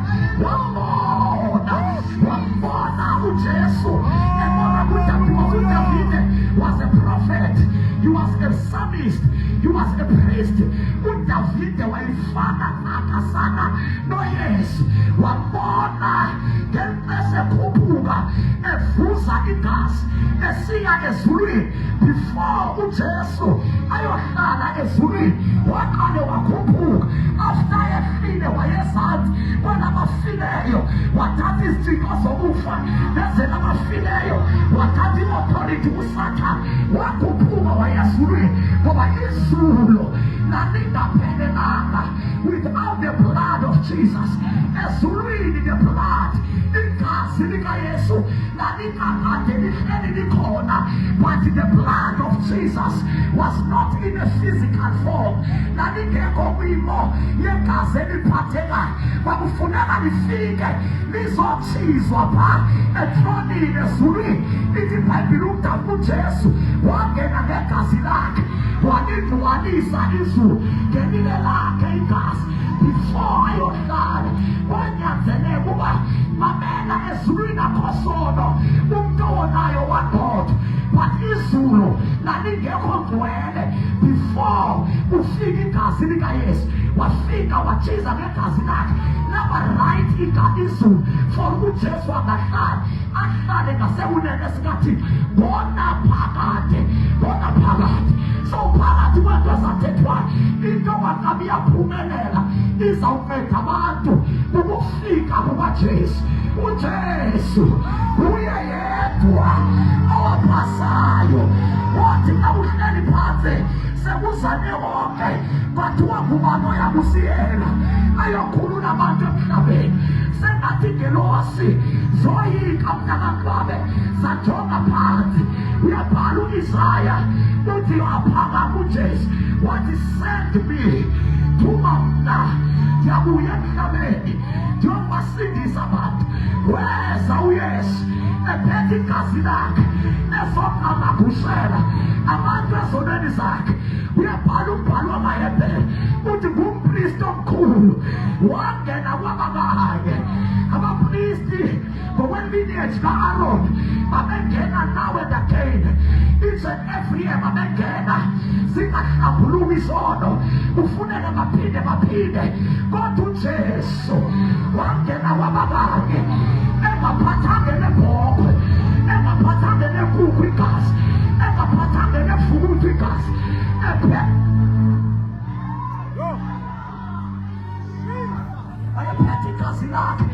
Wambona uJesu, ebona uDavide was a prophet, he was a psalmist, he was a priest. uDavide wayifana nakasana noYesu. Wambona ngelixesha ekhuphuka evuza igazi esiya ezulwini. Before uJesu ayohlala ezulwini, waqale wakhuphuka. After ehlile wayezansi kwelabafileyo, wathatha izithixo zokufa nezelabafileyo, wathatha i-authority kuSathane, wakhuphuka wayezulwini. Ngoba izulu lalingaphelelanga without the blood of Jesus. Ezulwini the blood, igazi likaYesu lalingakade lihleli likhona. But the blood of Jesus was not in a physical form. Lalingekho kwimo yegazi eliphathekayo. Kwakufuneka lifike lizochizwa phaa etronini ezulwini. Ithi iBhayibhile uJesu wangena ngegazi lakhe, walidluwanisa izulu ngelile lakhe igazi. Before ayohlala kwanyanzeleka uba mamela ezulwini akho sono, umntu owonayo wadoda. But izulu lalingekho ngcwele. Before ufika igazi likaYesu, wafika wachiza ngegazi lakhe laba right izulu for uJesu angahlali, ahlale ngasekunene sikaThixo. Bona phakade. So phakathi kwento ezathethwayo, into wangabe iyaphumelela izawunceda abantu ukufika kukaJesu. uJesu uye yedwa owaphasayo. Wathi xa uhleli phansi sekuzane wonke, kwathiwa ngubani oyakusiyela ayokhulula abantu emhlabeni. Sengathi ingelosi zoyika mnakaNcwabe zajonga phansi. Uyabhala uIsaya uthi aphakama uJesu wathi send me, thuma mna ndiyabuya emhlabeni ndiyobasindisa abantu. Weza uYesu ephethe igazi lakhe ezonqamakhusela abantu ezonweni zakhe. Uyabhala umbhalo wamaHebhere uthi ngumpristi omkhulu wangena kwababanye. Abapristi ngokwelineage ka-Aaron babengena nawe again, each and every year babengena zingahlambuluki izono, kufuneka baphinde. Kodwa uJesu wangena kwababanye engaphathanga nebhokhwe, engaphathanga nenkukhu igazi, engaphathanga nefukuthi igazi. Ayephethe igazi lakhe,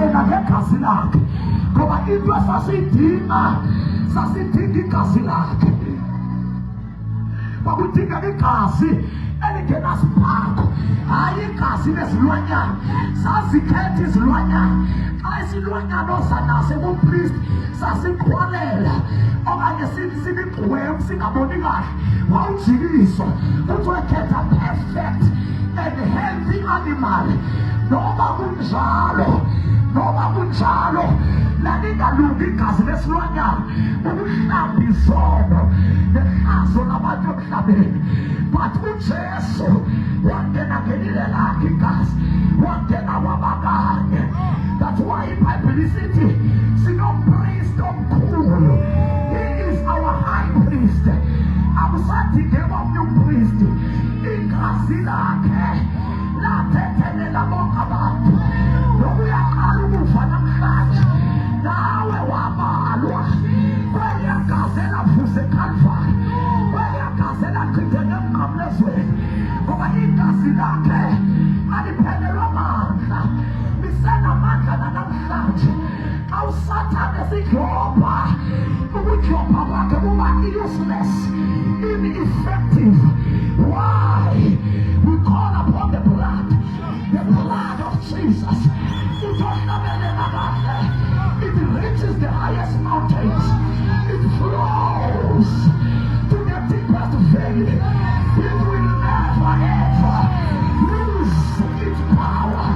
enangegazi lakhe. Ngoba into sasidinga igazi lakhe. kwakudingeka igazi elingenasiphako, hayi igazi lezilwanyana. Sazikhetha izilwanyana. Xa isilwanyana osanaso kupristi sasiqhwalela okanye sinigqwem singaboni kahle, wawujiliswa kuthiwe khetha perfect and healthy animal. Noma kunjalo lalingalungi igazi lesilwanyana ukuhlamba izono nehlazo labantu emhlabeni, but uJesu wangena ngelile lakhe igazi, wangena wabakanye. That's why iBhayibheli isithi sinompristi omkhulu. He is our high priest. Akusadingeka omnye umpristi. Igazi lakhe lathethelela bonke abantu. Lokuyaqala ukufa namhlanje nawe wabalwa kweliya gazi elavuza eKalvari, kweliya gazi elachitheka emnqamlezweni, ngoba igazi lakhe aliphelelwa amandla, lisenamandla nanamhlanje. Xa uSathane esidlopha, ukudlopha kwakhe kuba useless, ineffective. Why? We call upon the blood of Jesus. It reaches the highest mountains. It flows to the deepest valley. It will never ever lose its power.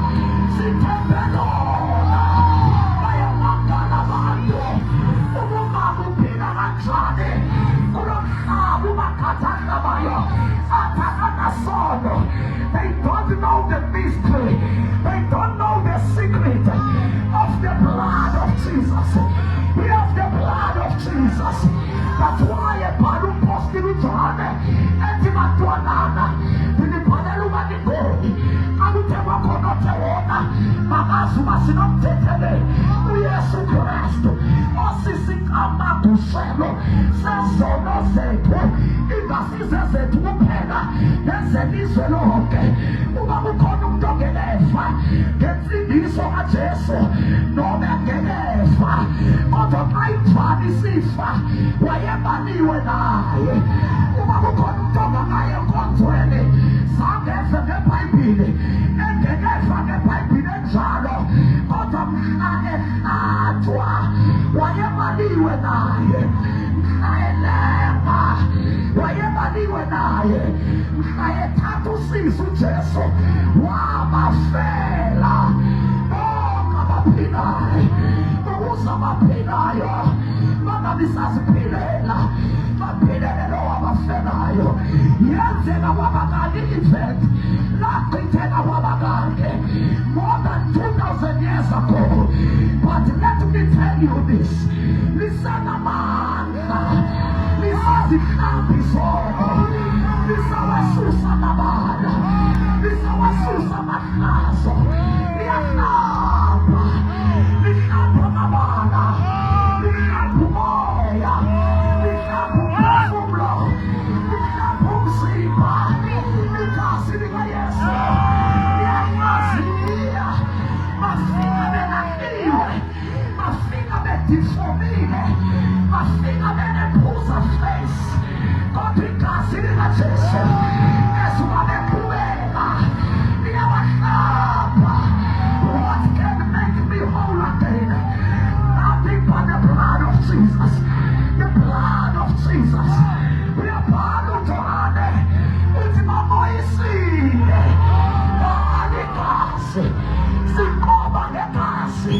Sitembelona baya mangala bantu ubumabu phila kanjani kulomhlaba umakhathana bayo athana sono. They don't know the mystery. They don't know the secret of the blood of Jesus. We have the blood of Jesus. That's why a balloon posted with John and Timatuanana. The Panaluba di Gori. I will tell you what I want. Mamasuma Sinam Tetele. Yesu Christ. Osisi Amatu Selo. Sasono Zeto. Igasize Zeto Pena. Ezelize Loke. Ubamukonum Dogelefa. Getiniso Ajeso. No Megelefa. Otomaitwani Sifa. Wayebaniwe naye. Ubamukonum Dogamaye Kontwene. Sangefe ngeBhayibhile. Engekefa ngeBhayibhile njalo. Kodwa mhla ehlathwa. Wayebaniwe naye. Mhla elema. Wayebaniwe naye. Mhla ethatha usizo uJesu. Wabafela. Bonke abaphilayo. Ukuze abaphilayo bangabisaziphilela. Baphilele lo wabafelayo. Yenzeka wabakanye event. Lachitheka wabakanye more than 2,000 years ago. But let me tell you this. Lisanamandla. Lisazihlamba izono. Lisawasusa amabala. Lisawasusa amahlazo. Liyahlamba. Lihlamba amabala. Lihlamba umoya. Lihlamba umphefumulo. Lihlamba umzimba. Igazi likaYesu liyangazia. Bafika belahliwe. Bafika bedifomile. Bafika benephuza face. Kodwa igazi likaJesu esuka beqhubeka liyabahlamba. What can make me whole again? Nothing but the blood of Jesus. The blood of Jesus. We are part of Johane. Ultima Moisine. Alikasi. Sikoba nekasi.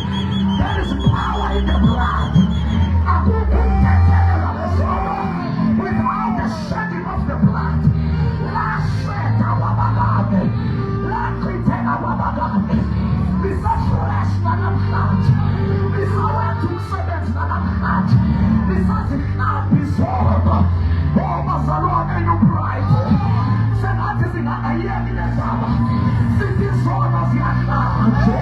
There is power in the blood. Akukutetelela lesono. Without the shedding of the blood. La sheta wabagane. La kritena wabagane. Bisa flesh na namhlanje. Bisa wethu kusebenza na namhlanje. Bisa zihlambi izono. Oh, bazalwane enubright. Sengathi zingangayeki lezaba. Sithi izono ziyahlanjwa.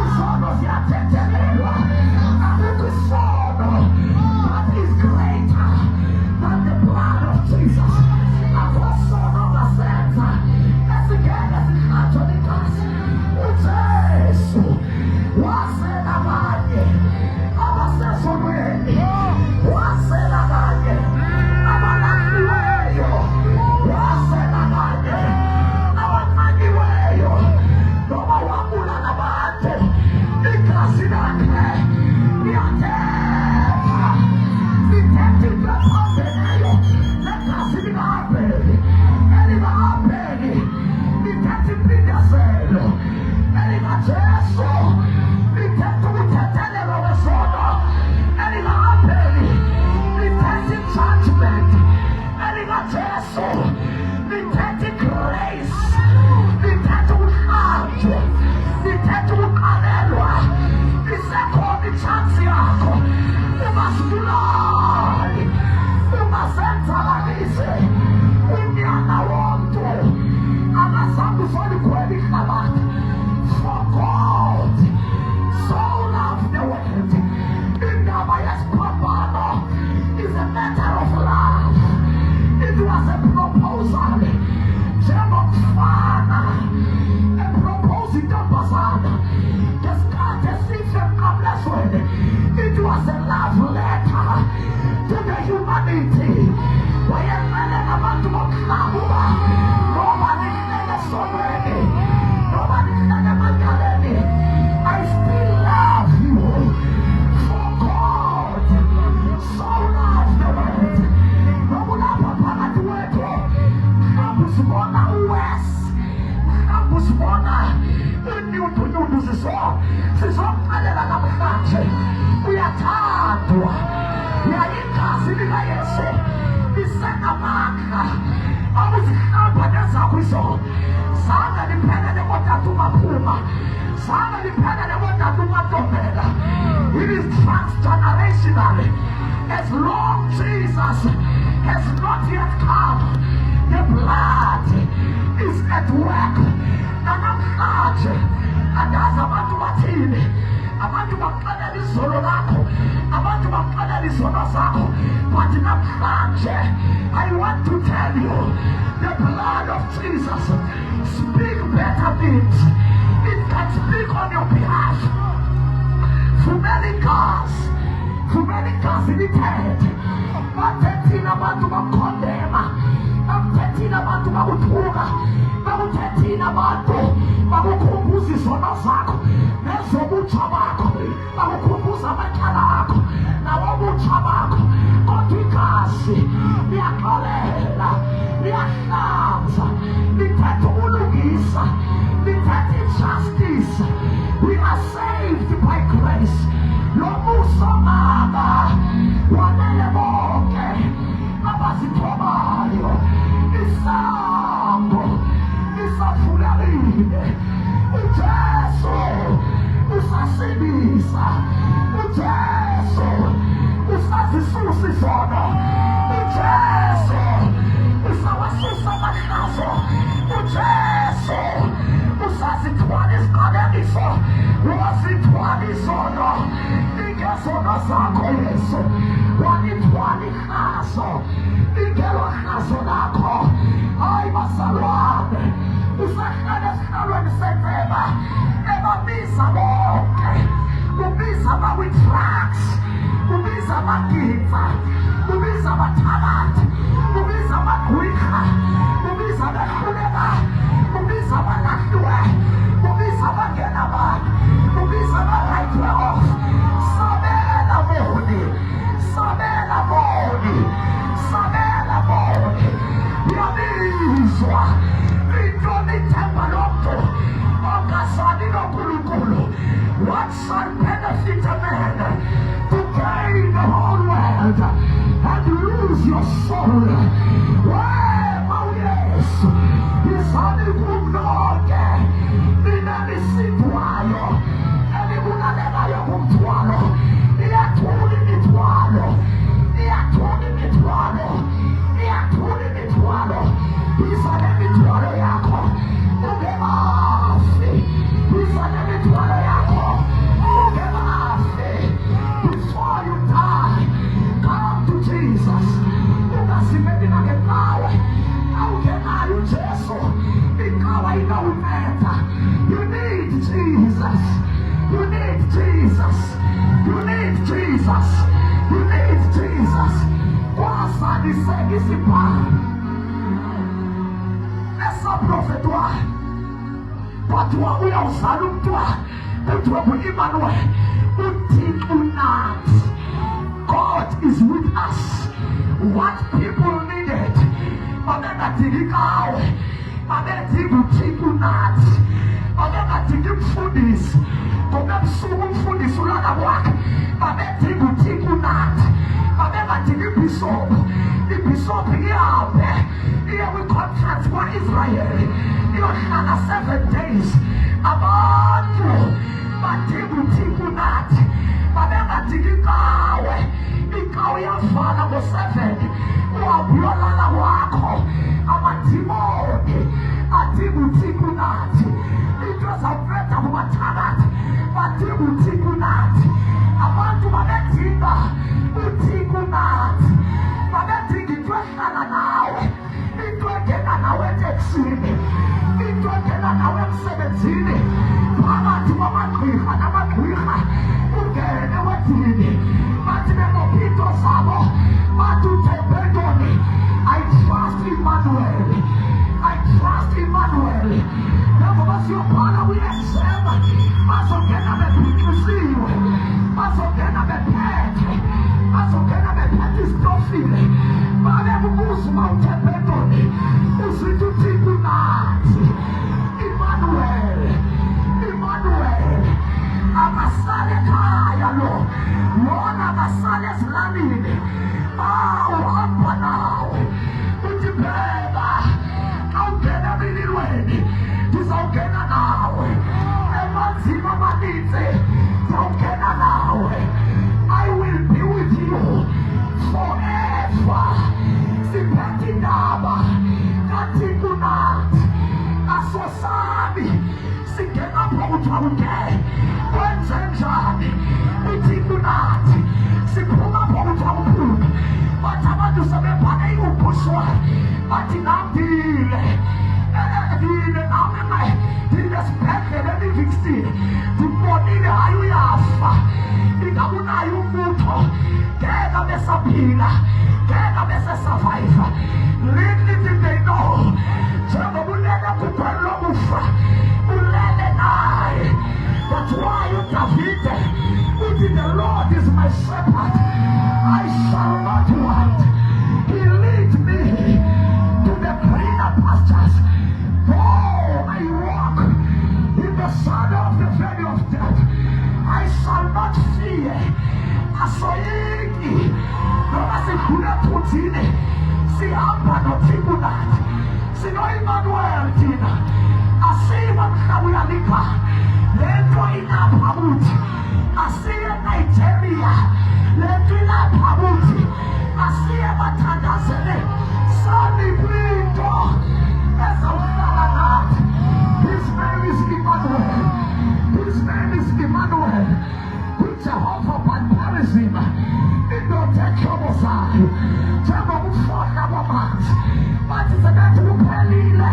Izono ziyathethelelwa. Akukho isono that is greater than the blood of Jesus. sizomxelela namhlanje uyathandwa. Yayingazi likaYesu lisenamandla awuzihlamba nezakho izolo. Zange liphelele kodwa umaphuma, zange liphelele kodwa umantombela. It is transgenerational. As long Jesus has not yet come, the blood is at work. Namhlanje andazi abantu bathini, abantu baxelela izolo lakho, abantu baxelela izono zakho, but namhlanje I want to tell you the blood of Jesus speak better things. It can speak on your behalf. Fumelikas ilithethe bathethile abantu bakukondema, bakuthethile abantu bakuthuka, bakuthethile abantu bakukhumbuza izono zakho nezobutsha bakho, bakukhumbuza amatyala akho nawobutsha bakho. Kodwa igazi liyaxolela, liyahlanza, lithetha ukulungisa, lithetha injustice. We are saved by grace. Lomusa mama wanele bonke abazithobayo, isango lisavulekile. uJesu usasibisa, uJesu usazisusa izono, uJesu usawasusa amahlazo, uJesu usazithwala isiqalekiso, wazithwala izono. Ingezono zakho Yesu, walithwala ihlazo, ingelo hlazo lakho. Hayi bazalwane, usahlala esihlalweni sentseba ebabiza bonke, ubiza abawi-drugs, ubiza amagitsa, ubiza abathakathi, ubiza amagwirha, ubiza abehluleka, ubiza abalahliwe, ubiza abangena abantu, ubiza abarayithwe off. Sabela boni, sabela boni, sabela boni. Yabizwa into nithemba lomntu ongasali noNkulunkulu. What shall benefit a man to gain the whole world and lose your soul? Wema uYesu izali kumnonke ninelisithwayo elibulalayo kumthwalo. Iyathula imithwalo, iyathula imithwalo, iyathula imithwalo. Izale imithwalo yakho ungebafi, izale imithwalo yakho ungebafi. Before you die, come to Jesus. Ungasimeli nangenkawe, awungenayo uJesu, inkawa inawumeta. You need Jesus, you need Jesus, you need Jesus, you need Jesus. Kwasaliseka isibhalo esaprofetwa, kwathiwa uyawuzala umntwana, kuthiwa ku-Emmanuel, uThixo unathi. God is with us. What people needed, babengadingi kawe, babedinga uThixo unathi, babengadingi umfundisi. Ngobebusuku umfundisi ulala kwakhe, babedinga uThixo unathi, babebadinga ibhishophu. Ibhishophu ihambe iye kwi-contract kwa-Israyeli iyohlala 7 days. Abantu badinga uThixo unathi, babengadingi ikawe. Ikawe iyavala ngo-7, uhambe uyolala kwakho. Amadimoni adinga uThixo unathi, into ezawuphetha kumathakathi badinga uThixo unathi. Abantu babedinga uThixo unathi, babedinga into ehlala nawe, into engena nawe eteksini, into engena nawe emsebenzini, phakathi kwamagqirha namagqirha. Ungene wethini, bathi bengophinto zabo, bathi uthembe ntoni? I trust Emmanuel, I trust Emmanuel. Njengoba siyobhala kwi-exam, bazongena bebhikisiwe, bazongena bephethe, bazongena bephethe isitofile. Babebubuza uba uthembe ntoni? Uzithi uThixo unathi. Emmanuel, Emmanuel, Nkosami singena phakathi kwakhe wenze njani uthi kunathi siphuma phakathi kwakhe bathi abantu sebebhane iubushwa bathi nambile nami ndingesibhedlele eLivingston ndibonile hayi uyafa ingabunayo umbutho ngeke besaphila ngeke besesurvive. Little did they know njengoba ulele kubhalo lokufa ulele naye. That's why uDavide uthi the Lord is my shepherd, I shall not want. He leads me to the greener pastures. Though I walk in the shadow of the valley of death, I shall not fear. Asoyiki noma sikhula thuthini sihamba noThixo nathi sino-Emmanuel thina asiwa mhlaba uyalipha lento inapha kuthi asiye Nigeria lento inapha kuthi asiye bathandazele sanipinto ezawuhlala nathi. His name is Emmanuel. His name is Emmanuel. Jehovah Baptism indothekhobo zayo njengokufohla kwamanzi bathi sebethi kuphelile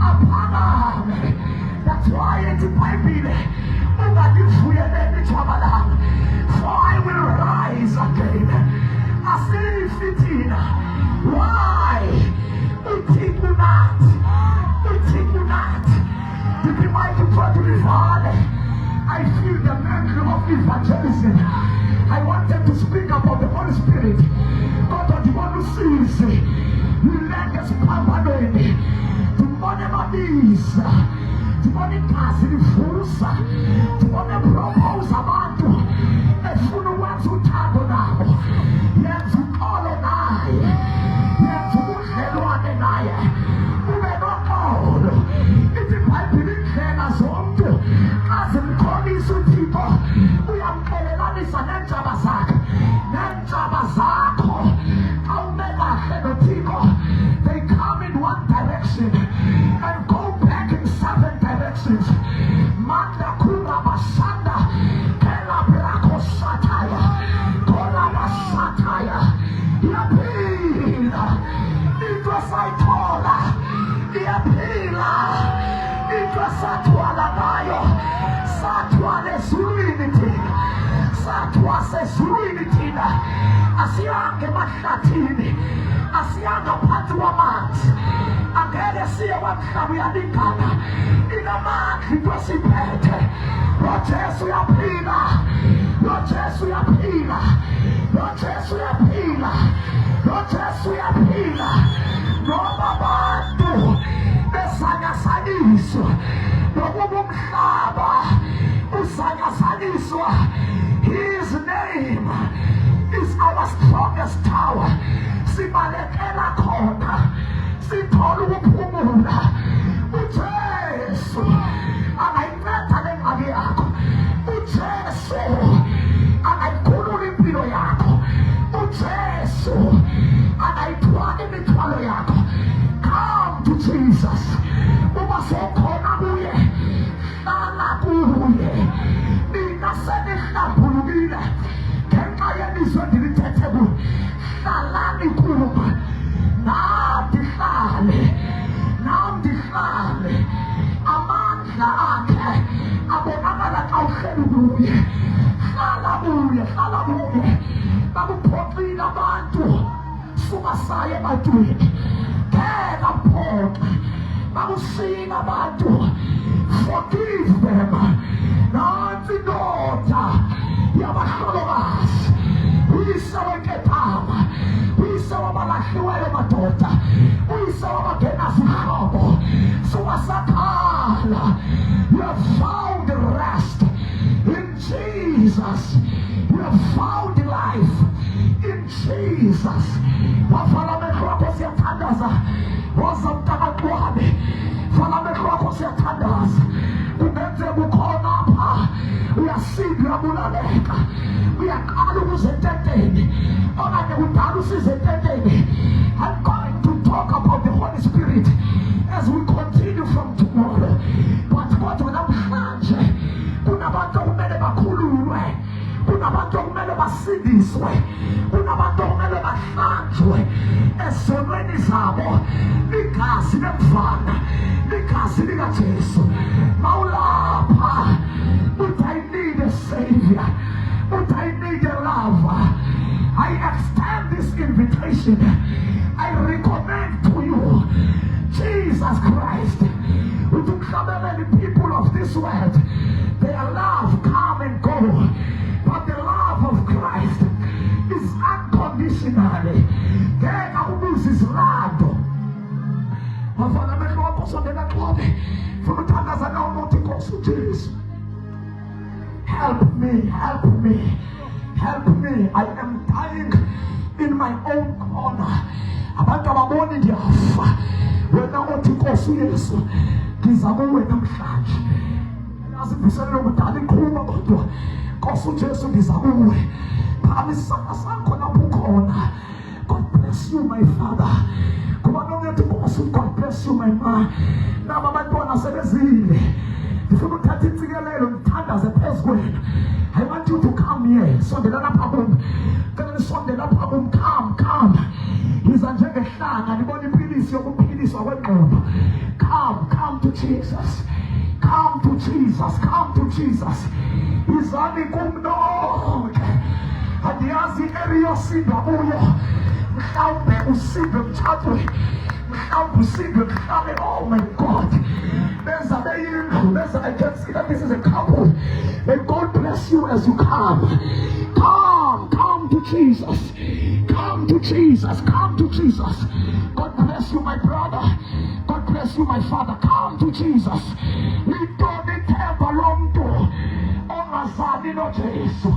aphakame. That's why ethi iBhayibhile ungalivuyeleli ijwaba lami, for I will rise again. Asifi thina. Why? Uthixo nathi, uthixo nathi. Ndithi mighty God ulivale. I feel the mantle of evangelism. I wanted to speak about the Holy Spirit. God of the one who sees. We let us pampanoni. Tumone mabisa. Tumone kasi lifusa. Tumone propose abantu. Efuna wenza uthando nabo. Yenza ukolo naye. Yenza ubudlelwane naye. Ube noxolo. Ithi iBhayibhile indlela zonke azimkholisa uThixo uyamqhelelanisa nenjaba zakhe nenjaba zakho awume kahle noThixo. They come in one direction and go back in 7 directions. Manda kura basanda kela brako sataya kola basataya yapila itwasaitola yapila itwasatwala nayo satwale ezulwini thina satwase ezulwini thina asiyange emahlathini asiyange phansi kwamanzi angeke siye kwamhlaba uyalingana inamandla into esiphethe. loJesu uyaphila, loJesu uyaphila, loJesu uyaphila, loJesu uyaphila. Noma abantu besanyasanyiswa nokuba umhlaba usanyasanyiswa, his name is our strongest tower. Sibalekela khona sithola ukuphumula. uJesu angayinceda le ngxaki yakho, uJesu angayikhulula impilo yakho, uJesu angayithwala imithwalo yakho. Come to Jesus. Uma sokhona kuye, hlala kuye. Mina senihlambulukile ngenxa yelizwi endilithethe kuye. Hlalani kuye. Ndihlale, ndihlale. Amandla akhe abonakala xa uhleli kuye. Hlala kuye, hlala kuye. Bakuphoxile abantu subasaye ebantwini, ngeke aphoxe. Bakusile abantu, forgive them. Nansi indoda yabahlolokazi, uyise wenkethama, uyise wabalahliweyo madoda, uyise wabangenazihlobo. Suwasakhala, you have found rest in Jesus. You have found life in Jesus. Wavala amehlo akho siyathandaza. Woza mntakaqwane, vala amehlo akho siyathandaza. Kungenzeka ukhona apha uyasinda uyabulaleka, uyaqala ukuzenteteni okanye kudala usizenteteni. I'm going to talk about the Holy Spirit as we continue from tomorrow. basindiswe, kunabantu okumele bahlanjwe ezonweni zabo. Igazi lemfana, igazi likaJesu. Mawulapha, but I need a savior, but I need a lover. I extend this invitation. I recommend to you Jesus Christ. To cover the people of this world, their love come and go, but the love of Christ is unconditionally. Ngeke ubuze izilando. Bafana bekho sondela qobe for uthandaza nawo umuntu Nkosi uJesu. Help me, help me, help me. I am dying in my own corner. Abantu ababoni ndiyafa. Wena uthi Nkosi uYesu, ngiza kuwe namhlanje. Asivuselele ukudala iqhuma kodwa Nkosi uJesu ngiza kuwe. Phakamisana sakho lapho ukhona. God bless you my father. Kuba nomuntu Nkosi, God bless you my man. Naba abantwana sebezile. Ndifuna uthatha intsikelelo ngithandaze phezu kwenu. I want you to come here. Sondela lapha kum. Kena sondela lapha kum. Come. Yiza njengehlanga libona impilisi yokuphiliswa kwengqondo. Come to Jesus. Come to Jesus. Come to Jesus. Izani kumnonke. Andiyazi eriyosinda uyo. Mhlawumbe usinde mthathwe. Mhlawumbe usinde mhlawumbe. Oh my God. I can see that this is a couple. May God bless you as you come. Come to Jesus. Come to Jesus. Come to Jesus. God bless you, my brother. God bless you, my father. Come to Jesus. Litoni themba lomntu ongazali noJesu.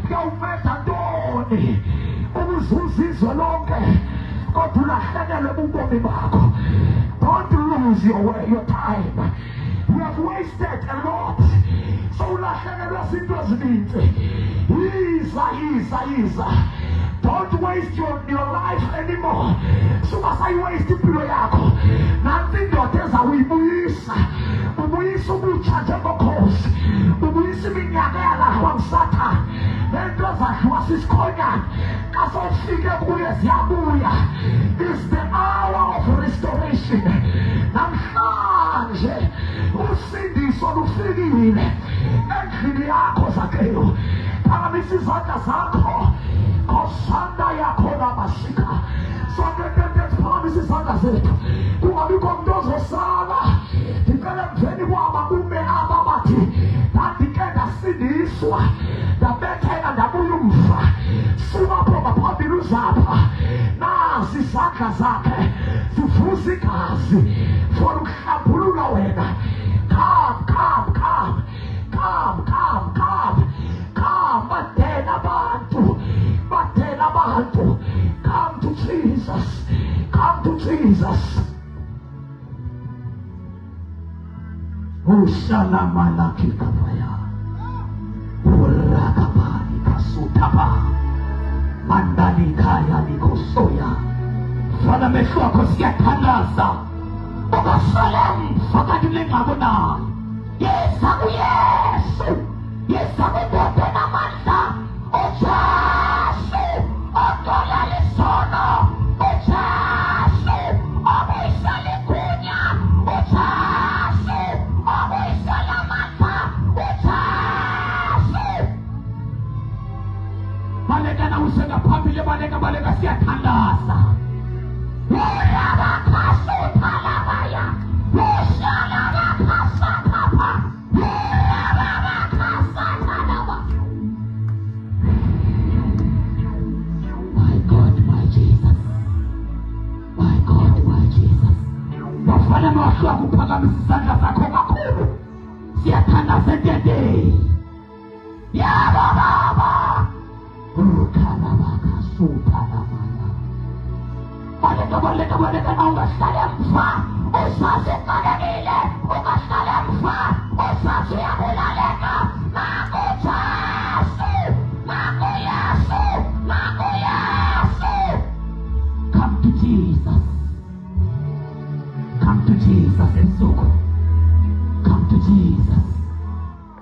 Kuyawumeta ntoni ukuzuza izwe lonke kodwa ulahlekelwe ubomi bakho. Don't lose your time. You have wasted a lot. So ulahlekelwe izinto ezininzi. Yiza. Don't waste your life anymore. Waste impilo yakho. Nansi indoda ezawuyibuyisa. Ubuyisa ubutsha njengokhosi. Ubuyisa iminyaka yalapha msathane. Lento ezadliwa sisikhonyana. Kasofike kuye ziyabuya. It's the hour of restoration. Namhlanje usindiso lufikile endlini yakho Zakhewu. Phakamisa izandla zakho. Kosanda yakho namasika. Phakamisa izandla zethu. Kungabikho umuntu ozosala. Ngicela emveni kwaba kume ababathi ndandike ndasindiswa ndabetheka ndabuya umva. Suka pho ngaphambili uzapha. Nasi izandla zakhe zivuza igazi for ukuhlambulula wena. Come, batela abantu. Come to Jesus. Come to Jesus. Ushalama laki kapaya. Urakabani kasutaba. Mandani kaya nikosoya. Fana meshwa kosiyathandaza. Ukasalam fakadile ngabona. Yesu. Yesakudoda namandla. Ujasu. Odola lisono. Ujasu. Abuyisale kunya. Ujasu. Abuyisale amandla. Ujasu. Baleka na usenga phambili baleka siyathandaza. Uyabakhasu thalabaya. Ushalabakasa papa. Wafana mwashua kuphakamisa izandla zakho kakhulu. Siyathandaza ndede. Yabo baba. Ukhalabakasuthalamaya. Baleka na ungahlale mfa. Usaseqalekile. Ungahlale mfa. Usasiyabulaleka. Naku Jesu. Come to Jesus. Come to Jesus esuku. Come to Jesus.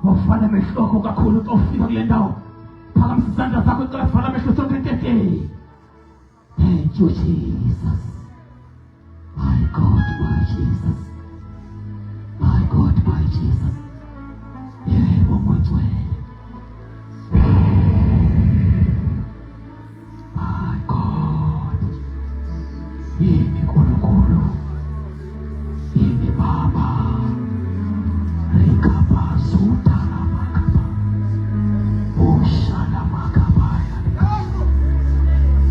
Wafana mehloko kakhulu ofika kule ndawo. Phakamise izandla zakho icela sivala amehlo sonke nkeke. Thank you, Jesus. My God, my Jesus. My God, my Jesus. Yebo ngcwele. My God. Yini nkulunkulu. Yini Baba. Rekaba sutala makaba. Oshala makaba ya.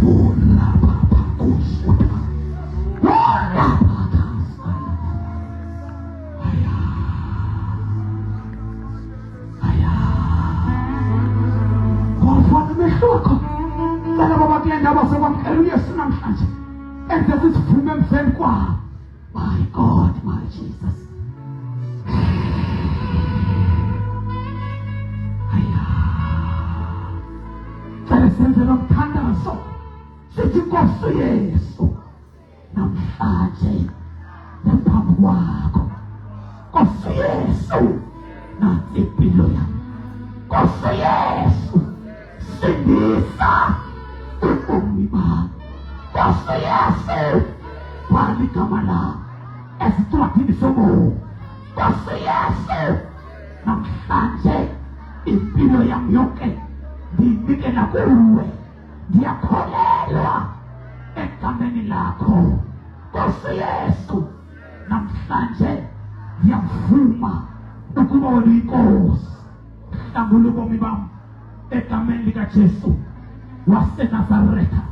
Ola baba kusuta. Ola baba. Ngofana mehloko. Sana baba kuyendaba sokwamkela uYesu namhlanje. Enze sisivume emveni kwabo. My God, my Jesus. Cela senze nomthandazo. Sithi Nkosi Yesu. Namhlanje ngaphambi kwakho. Nkosi Yesu. Nansi impilo yami. Nkosi Yesu. Sindisa ubomi bami. Nkosi Yesu. Bhala igama lami esicwadini sobomi. Nkosi Yesu. Namhlanje impilo yami yonke ndiyinikela kuwe. Ndiyakholelwa egameni lakho. Nkosi Yesu. Namhlanje ndiyavuma ukuba uyinkosi. Hlambulula ubomi bami egameni likaJesu waseNazaretha.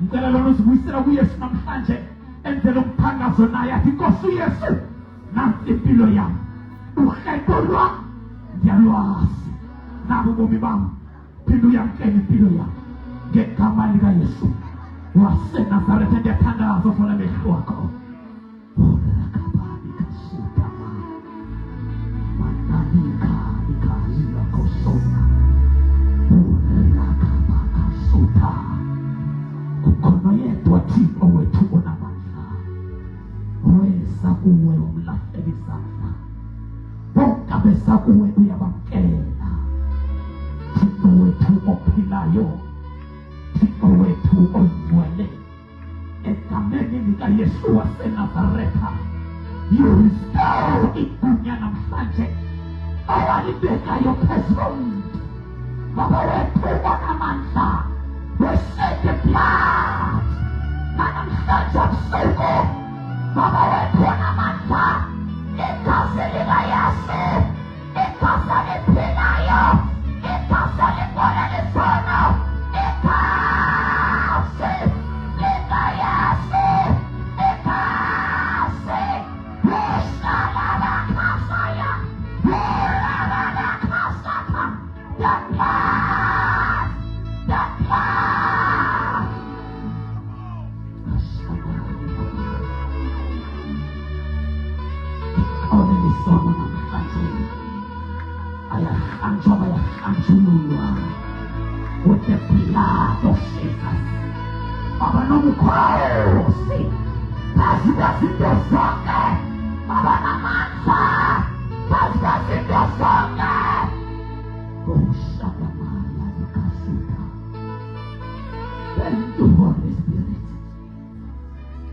Ngicela lona uzibuyisela kuYesu namhlanje enzele umthandazo naye athi Nkosi Yesu nansi impilo yami. Uhlelo lwami ndiyalwazi nabo ubomi bami. Phinda uyamkela impilo yami ngegama likaYesu waseNazaretha. Ndiyathandaza uvula amehlo wakho. Kukhona yedwa Thixo wethu onamandla. Weza kuwe umlahleli izandla. Bonke abeza kuwe uyabamkela. Thixo wethu ophilayo. Thixo wethu ongcwele. Egameni likaYesu waseNazaretha. You restore igunya namhlanje awalibekayo phezulu. Baba wethu onamandla. Receive the blood. Namhlanje busuku Baba wethu onamandla. Igazi likaYesu. Igazi eliphilayo. Igazi elibona lisono. Igazi likaYesu. Igazi lisalabakasaya. Lisalabakasaka. The blood. The blood. Only the Son of namhlanje ayahanjululwa with the blood of Jesus. Baba nomkhosi phezu kwezinto zonke. Baba namandla phezu kwezinto zonke. Oshalamaya likasuta. Thank you, Holy Spirit.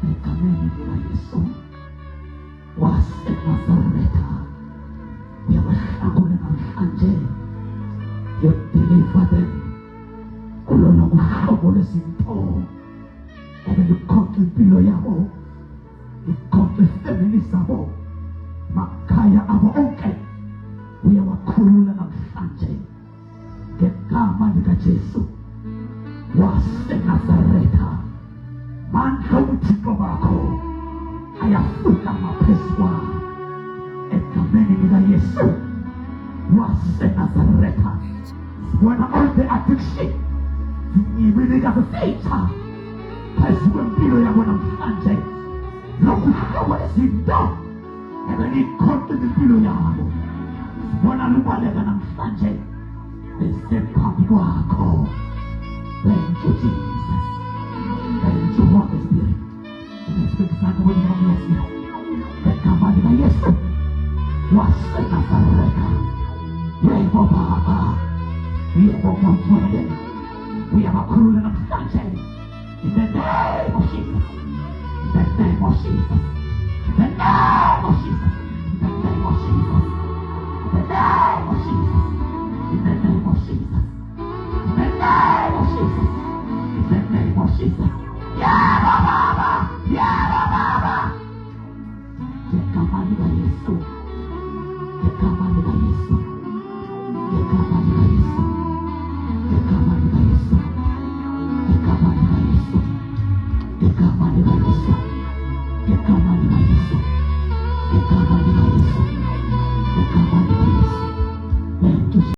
Egameni likaYesu waseNazaretha. Uyabahlangula namhlanje. You deliver them. Kulona uhlobo lwezinto ebelukhokha impilo yabo. Lukhokha ifamily zabo. Makhaya abo onke uyawakhulula namhlanje ngegama likaJesu waseNazaretha. Mandla ubuthixo bakho ayafukama phezu kwabo egameni likaYesu waseNazaretha. Sibona all the addiction zinyibilika zifeyitha phezu kwempilo yabo namhlanje. Lokhu hlobo lwezinto ebelikhokha impilo yabo sibona lubaleka namhlanje besephambi kwakho. Thank you, Jesus. Thank you, Holy Spirit. Ngisikisana wena Yesu. Egama likaYesu waseNazaretha. Yebo Baba, yebo ngomfwele uyabakhulula namhlanje in the name of Jesus, in the name of Jesus, in the name of Jesus, in the name of Jesus, in the name of Jesus, in the name of Jesus, in the name of Jesus, in the name of Jesus. Yeah!